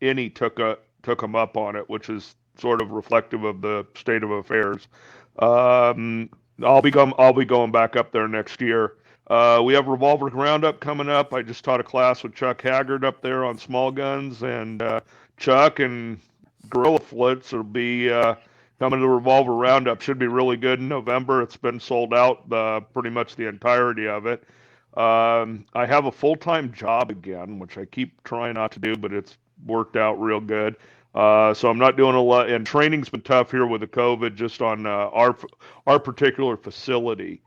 any took them up on it, which is sort of reflective of the state of affairs. I'll be going back up there next year. We have Revolver Roundup coming up. I just taught a class with Chuck Haggard up there on small guns, and Chuck and Gorilla Flits will be coming to Revolver Roundup. Should be really good in November. It's been sold out pretty much the entirety of it. I have a full-time job again, which I keep trying not to do, but it's worked out real good. So I'm not doing a lot, and training's been tough here with the COVID, just on our particular facility.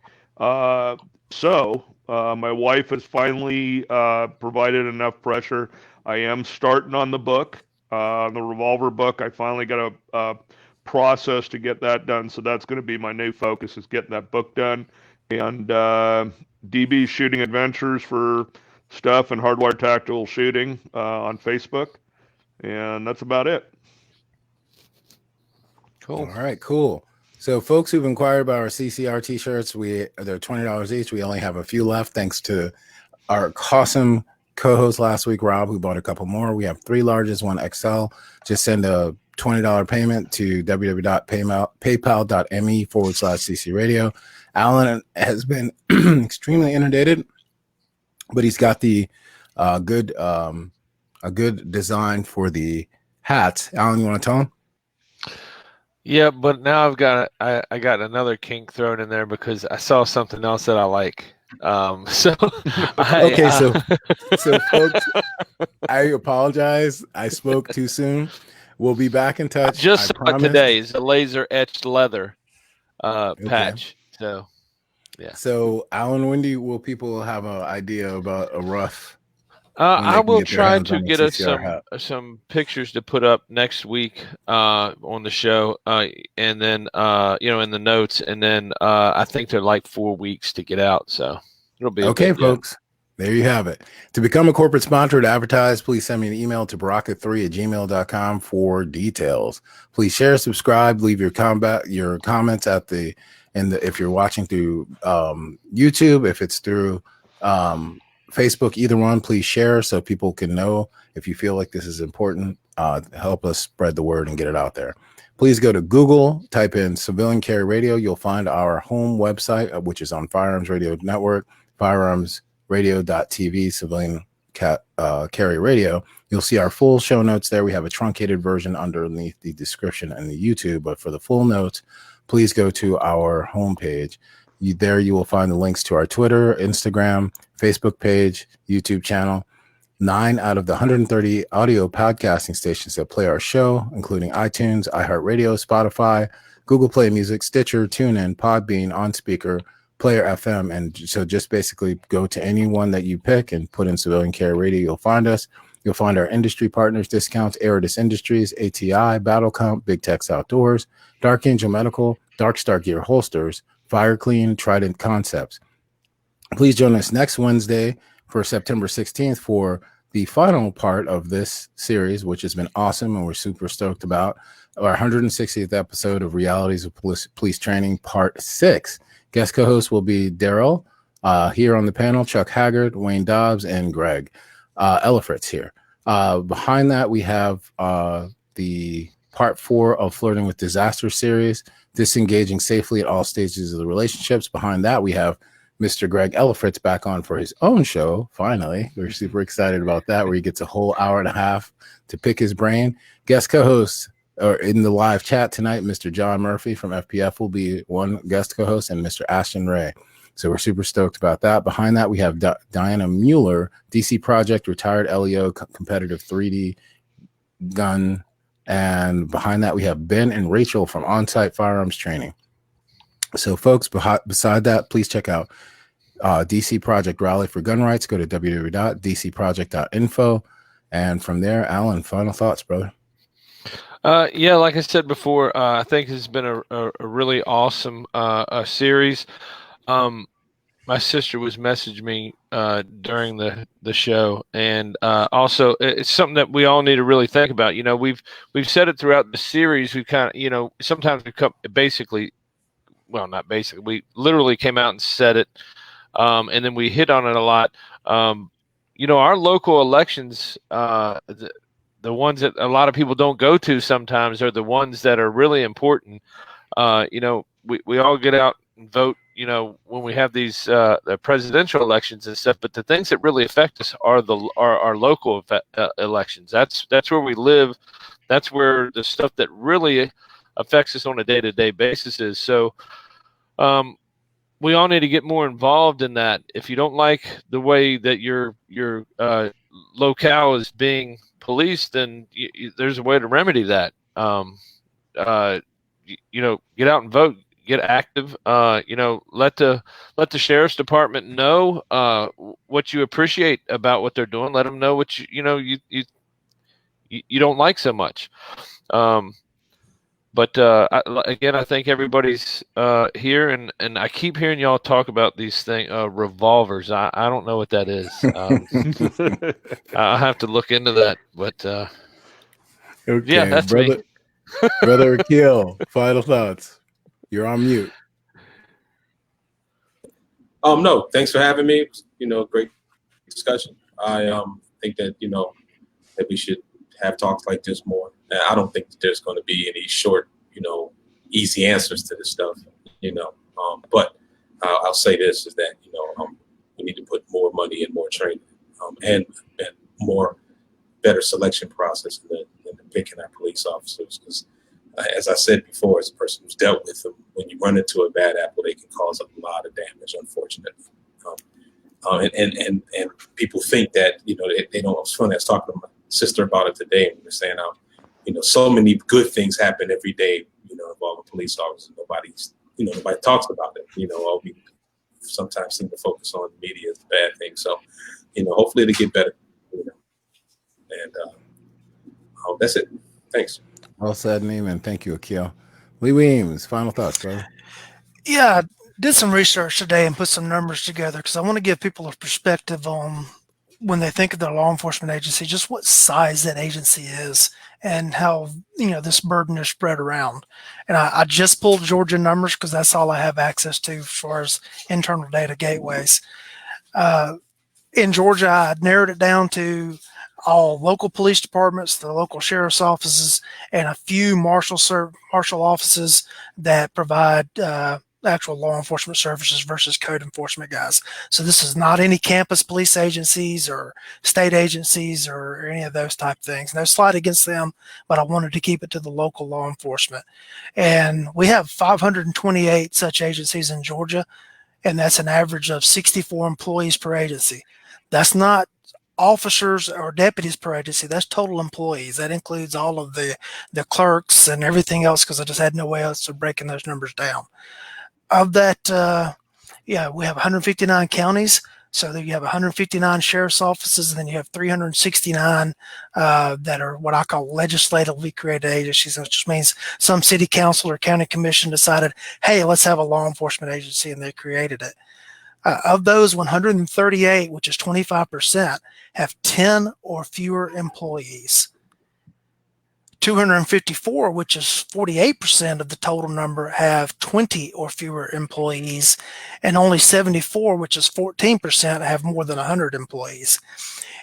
So my wife has finally provided enough pressure. I am starting on the book, the Revolver book. I finally got a process to get that done, so that's going to be my new focus, is getting that book done. And DB Shooting Adventures for stuff and Hardwire Tactical Shooting on Facebook. And that's about it. Cool. All right, cool. So folks who've inquired about our CCR t-shirts, they're $20 each. We only have a few left, thanks to our awesome co-host last week, Rob, who bought a couple more. We have 3 larges, 1 XL. Just send a $20 payment to www.paypal.me/CC Radio. Alan has been extremely inundated, but he's got the a good design for the hats. Alan, you want to tell him? Yeah, but now I got another kink thrown in there because I saw something else that I like. So folks, I apologize. I spoke too soon, We'll be back in touch. Just I saw it promise. today. It's a laser etched leather patch. So yeah. So, Alan, Wendy, will people have an idea about a rough? I will try to get us CCR some pictures to put up next week on the show, and then in the notes, and then I think they're like 4 weeks to get out, so it'll be okay, folks. There you have it. To become a corporate sponsor to advertise, please send me an email to baraka3@gmail.com for details. Please share, subscribe, leave your comments at if you're watching through YouTube, if it's through Facebook, either one, please share so people can know. If you feel like this is important, help us spread the word and get it out there. Please go to Google, type in Civilian Carry Radio. You'll find our home website, which is on Firearms Radio Network, firearmsradio.tv, Civilian Carry Radio. You'll see our full show notes there. We have a truncated version underneath the description and the YouTube, but for the full notes, please go to our homepage. There you will find the links to our Twitter, Instagram, Facebook page, YouTube channel. 9 out of the 130 audio podcasting stations that play our show, including iTunes, iHeartRadio, Spotify, Google Play Music, Stitcher, TuneIn, Podbean, OnSpeaker, Player FM. And so just basically go to any one that you pick and put in Civilian Carry Radio. You'll find us. You'll find our industry partners, discounts, Aridus Industries, ATI, Battle Comp, Big Tex Outdoors, Dark Angel Medical, Dark Star Gear Holsters, Fire Clean, Trident Concepts. Please join us next Wednesday for September 16th for the final part of this series, which has been awesome and we're super stoked about, our 160th episode of Realities of Police Training, Part 6. Guest co-host will be Daryl. Here on the panel, Chuck Haggard, Wayne Dobbs, and Greg Elfridge here. Behind that, we have the Part 4 of Flirting with Disaster series, Disengaging Safely at All Stages of the Relationships. Behind that, we have Mr. Greg Elfridge back on for his own show. Finally, we're super excited about that, where he gets a whole hour and a half to pick his brain. Guest co-hosts in the live chat tonight, Mr. John Murphy from FPF will be one guest co-host, and Mr. Ashton Ray. So we're super stoked about that. Behind that, we have Diana Mueller, DC Project, retired LEO, competitive 3D gun. And behind that, we have Ben and Rachel from On-Site Firearms Training. So, folks, beside that, please check out DC Project Rally for Gun Rights. Go to www.dcproject.info. And from there, Alan, final thoughts, brother. Yeah, like I said before, I think it's been a really awesome series. My sister was messaging me during the show, and also it's something that we all need to really think about. You know, we've said it throughout the series. We kind of, sometimes we come not basically, we literally came out and said it, and then we hit on it a lot. Our local elections, the ones that a lot of people don't go to sometimes, are the ones that are really important. We all get out and vote, when we have these the presidential elections and stuff, but the things that really affect us are our local elections. That's where we live. That's where the stuff that really affects us on a day-to-day basis is. So we all need to get more involved in that. If you don't like the way that your locale is being policed, then there's a way to remedy that. Get out and vote. Get active. Let the sheriff's department know what you appreciate about what they're doing. Let them know what you don't like so much. But I think everybody's here, and I keep hearing y'all talk about these things, revolvers. I don't know what that is. I'll have to look into that. But okay, yeah, that's me. Brother Akil, final thoughts. You're on mute. No, thanks for having me. Great discussion. I think that that we should have talks like this more. And I don't think that there's going to be any short, easy answers to this stuff. But I'll say this is that we need to put more money in more training and more better selection process in the picking our police officers, because as I said before, as a person who's dealt with them, when you run into a bad apple, they can cause a lot of damage, unfortunately. And people think that, they don't. It's funny, I was talking to my sister about it today, and we were saying so many good things happen every day, involving police officers. Nobody talks about it. All we sometimes seem to focus on the media as bad things. So, hopefully it'll get better. And that's it. Thanks. Well said, Neiman. Thank you, Akil. Lee Weems, final thoughts, brother. Yeah, I did some research today and put some numbers together because I want to give people a perspective on when they think of their law enforcement agency, just what size that agency is and how, this burden is spread around. And I just pulled Georgia numbers because that's all I have access to as far as internal data gateways. In Georgia, I narrowed it down to all local police departments, the local sheriff's offices, and a few marshal offices that provide actual law enforcement services versus code enforcement guys. So this is not any campus police agencies or state agencies or any of those type things. No slight against them, but I wanted to keep it to the local law enforcement. And we have 528 such agencies in Georgia, and that's an average of 64 employees per agency. That's not officers or deputies per agency. That's total employees. That includes all of the clerks and everything else, because I just had no way else of breaking those numbers down. Of that, we have 159 counties. So you have 159 sheriff's offices, and then you have 369 that are what I call legislatively created agencies, which just means some city council or county commission decided, hey, let's have a law enforcement agency, and they created it. Of those, 138, which is 25%, have 10 or fewer employees. 254, which is 48% of the total number, have 20 or fewer employees, and only 74, which is 14%, have more than 100 employees.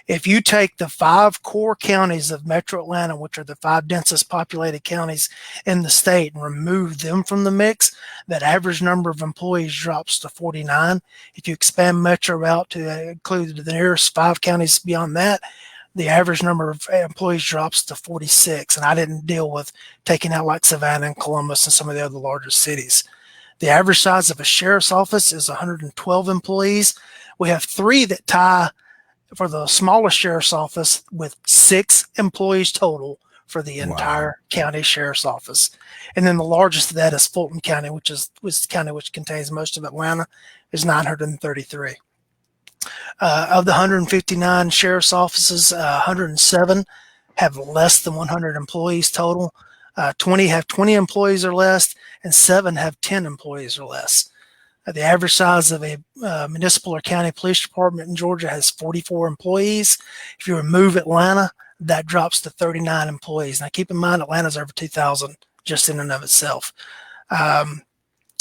If you take the 5 core counties of Metro Atlanta, which are the 5 densest populated counties in the state, and remove them from the mix, that average number of employees drops to 49. If you expand Metro out to include the nearest 5 counties beyond that, the average number of employees drops to 46. And I didn't deal with taking out like Savannah and Columbus and some of the other larger cities. The average size of a sheriff's office is 112 employees. We have 3 that tie for the smallest sheriff's office with 6 employees total for the entire county sheriff's office. And then the largest of that is Fulton County, which is the county which contains most of Atlanta, is 933. Of the 159 sheriff's offices, 107 have less than 100 employees total. 20 have 20 employees or less, and 7 have 10 employees or less. The average size of a municipal or county police department in Georgia has 44 employees. If you remove Atlanta, that drops to 39 employees. Now, keep in mind, Atlanta's over 2,000 just in and of itself.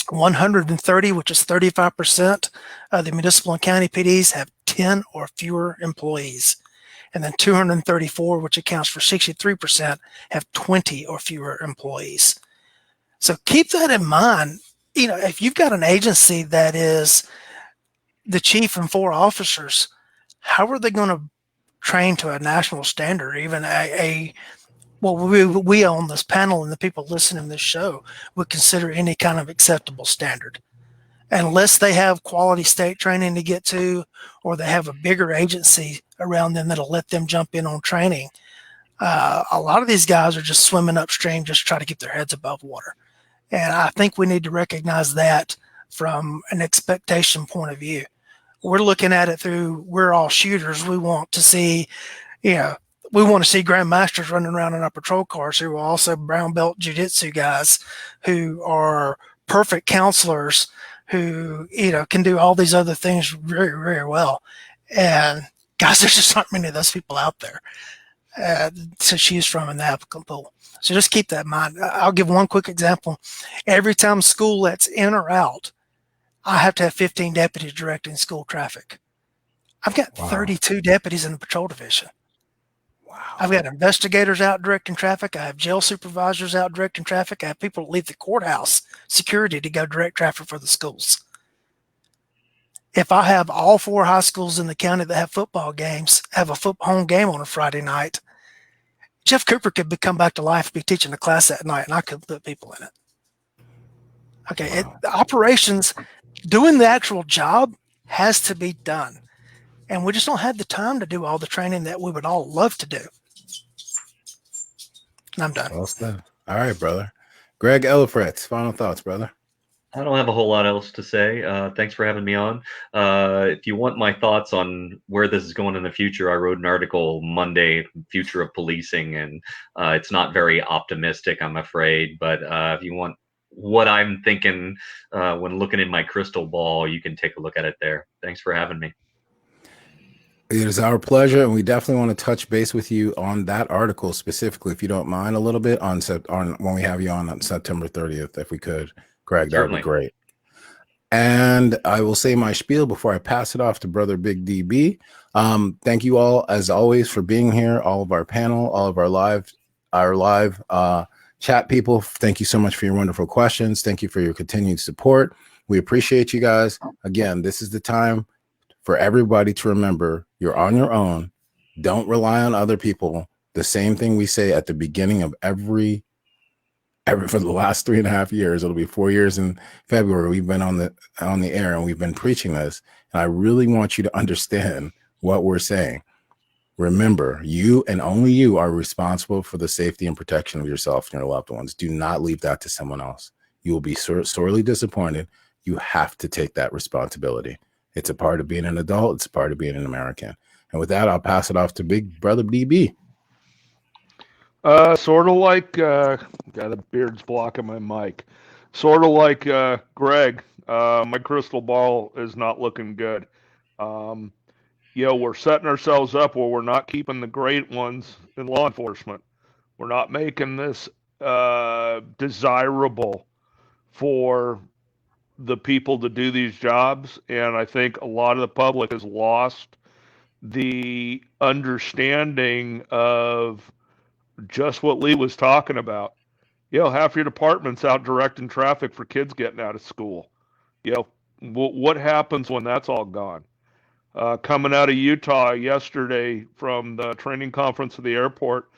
130, which is 35% of the municipal and county PDs, have 10 or fewer employees. And then 234, which accounts for 63%, have 20 or fewer employees. So keep that in mind. If you've got an agency that is the chief and 4 officers, how are they going to train to a national standard, even what we on this panel and the people listening to this show would consider any kind of acceptable standard? Unless they have quality state training to get to, or they have a bigger agency around them that'll let them jump in on training. A lot of these guys are just swimming upstream, just trying to keep their heads above water. And I think we need to recognize that from an expectation point of view. We're looking at it through, we're all shooters. We want to see, we want to see grandmasters running around in our patrol cars who are also brown belt jiu-jitsu guys who are perfect counselors who, can do all these other things very, very well. And guys, there's just not many of those people out there to choose from in the applicant pool. So just keep that in mind. I'll give one quick example. Every time school lets in or out, I have to have 15 deputies directing school traffic. I've got 32 deputies in the patrol division. Wow. I've got investigators out directing traffic. I have jail supervisors out directing traffic. I have people that leave the courthouse security to go direct traffic for the schools. If I have all 4 high schools in the county that have football games, have a home game on a Friday night, Jeff Cooper could come back to life, be teaching a class that night, and I couldn't put people in it. Okay, the operations, doing the actual job has to be done. And we just don't have the time to do all the training that we would all love to do. I'm done. Well said. All right, brother. Greg Elfridge, final thoughts, brother. I don't have a whole lot else to say. Thanks for having me on. If you want my thoughts on where this is going in the future, I wrote an article Monday, Future of Policing, and it's not very optimistic, I'm afraid. But if you want what I'm thinking when looking in my crystal ball, you can take a look at it there. Thanks for having me. It is our pleasure, and we definitely want to touch base with you on that article specifically, if you don't mind, a little bit on when we have you on September 30th, if we could, Greg. That would be great. And I will say my spiel before I pass it off to Brother Big DB. Thank you all, as always, for being here. All of our panel, all of our live chat people. Thank you so much for your wonderful questions. Thank you for your continued support. We appreciate you guys. Again, this is the time for everybody to remember you're on your own. Don't rely on other people. The same thing we say at the beginning of every for the last 3.5 years. It'll be 4 years in February. We've been on the air and we've been preaching this. And I really want you to understand what we're saying. Remember, you and only you are responsible for the safety and protection of yourself and your loved ones. Do not leave that to someone else. You will be sorely disappointed. You have to take that responsibility. It's a part of being an adult. It's a part of being an American. And with that, I'll pass it off to Big Brother DB. Sort of like, got a beard's blocking my mic. Sort of like Greg, my crystal ball is not looking good. We're setting ourselves up where we're not keeping the great ones in law enforcement. We're not making this desirable for the people to do these jobs, and I think a lot of the public has lost the understanding of just what Lee was talking about. Half your department's out directing traffic for kids getting out of school. What happens when that's all gone? Coming out of Utah yesterday from the training conference at the airport,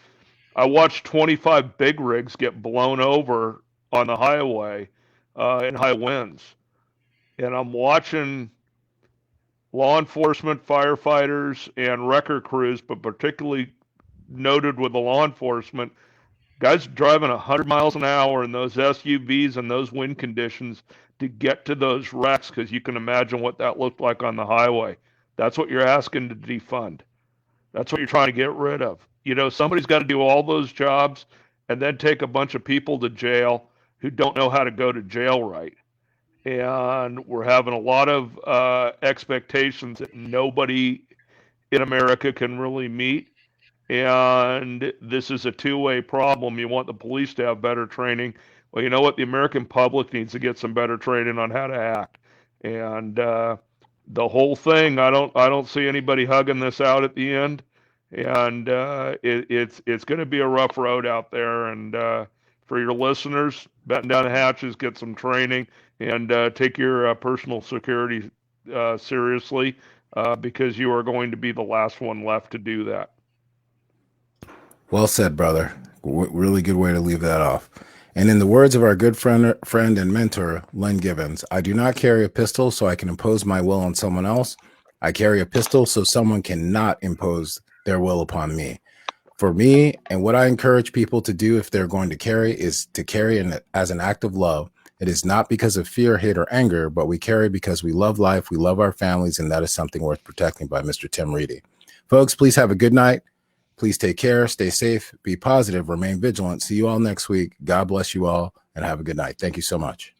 I watched 25 big rigs get blown over on the highway in high winds. And I'm watching law enforcement, firefighters, and wrecker crews, but particularly noted with the law enforcement, guys driving 100 miles an hour in those SUVs and those wind conditions to get to those wrecks, because you can imagine what that looked like on the highway. That's what you're asking to defund. That's what you're trying to get rid of. Somebody's got to do all those jobs and then take a bunch of people to jail who don't know how to go to jail right. And we're having a lot of expectations that nobody in America can really meet. And this is a two-way problem. You want the police to have better training. Well, you know what? The American public needs to get some better training on how to act. And the whole thing, I don't see anybody hugging this out at the end. And it's going to be a rough road out there. And for your listeners, batten down the hatches, get some training, and take your personal security seriously, because you are going to be the last one left to do that. Well said, brother. Really good way to leave that off. And in the words of our good friend and mentor, Len Givens, I do not carry a pistol so I can impose my will on someone else. I carry a pistol so someone cannot impose their will upon me. For me, and what I encourage people to do if they're going to carry, is to carry as an act of love. It is not because of fear, hate, or anger, but we carry because we love life, we love our families, and that is something worth protecting. By Mr. Tim Reedy. Folks, please have a good night. Please take care, stay safe, be positive, remain vigilant. See you all next week. God bless you all, and have a good night. Thank you so much.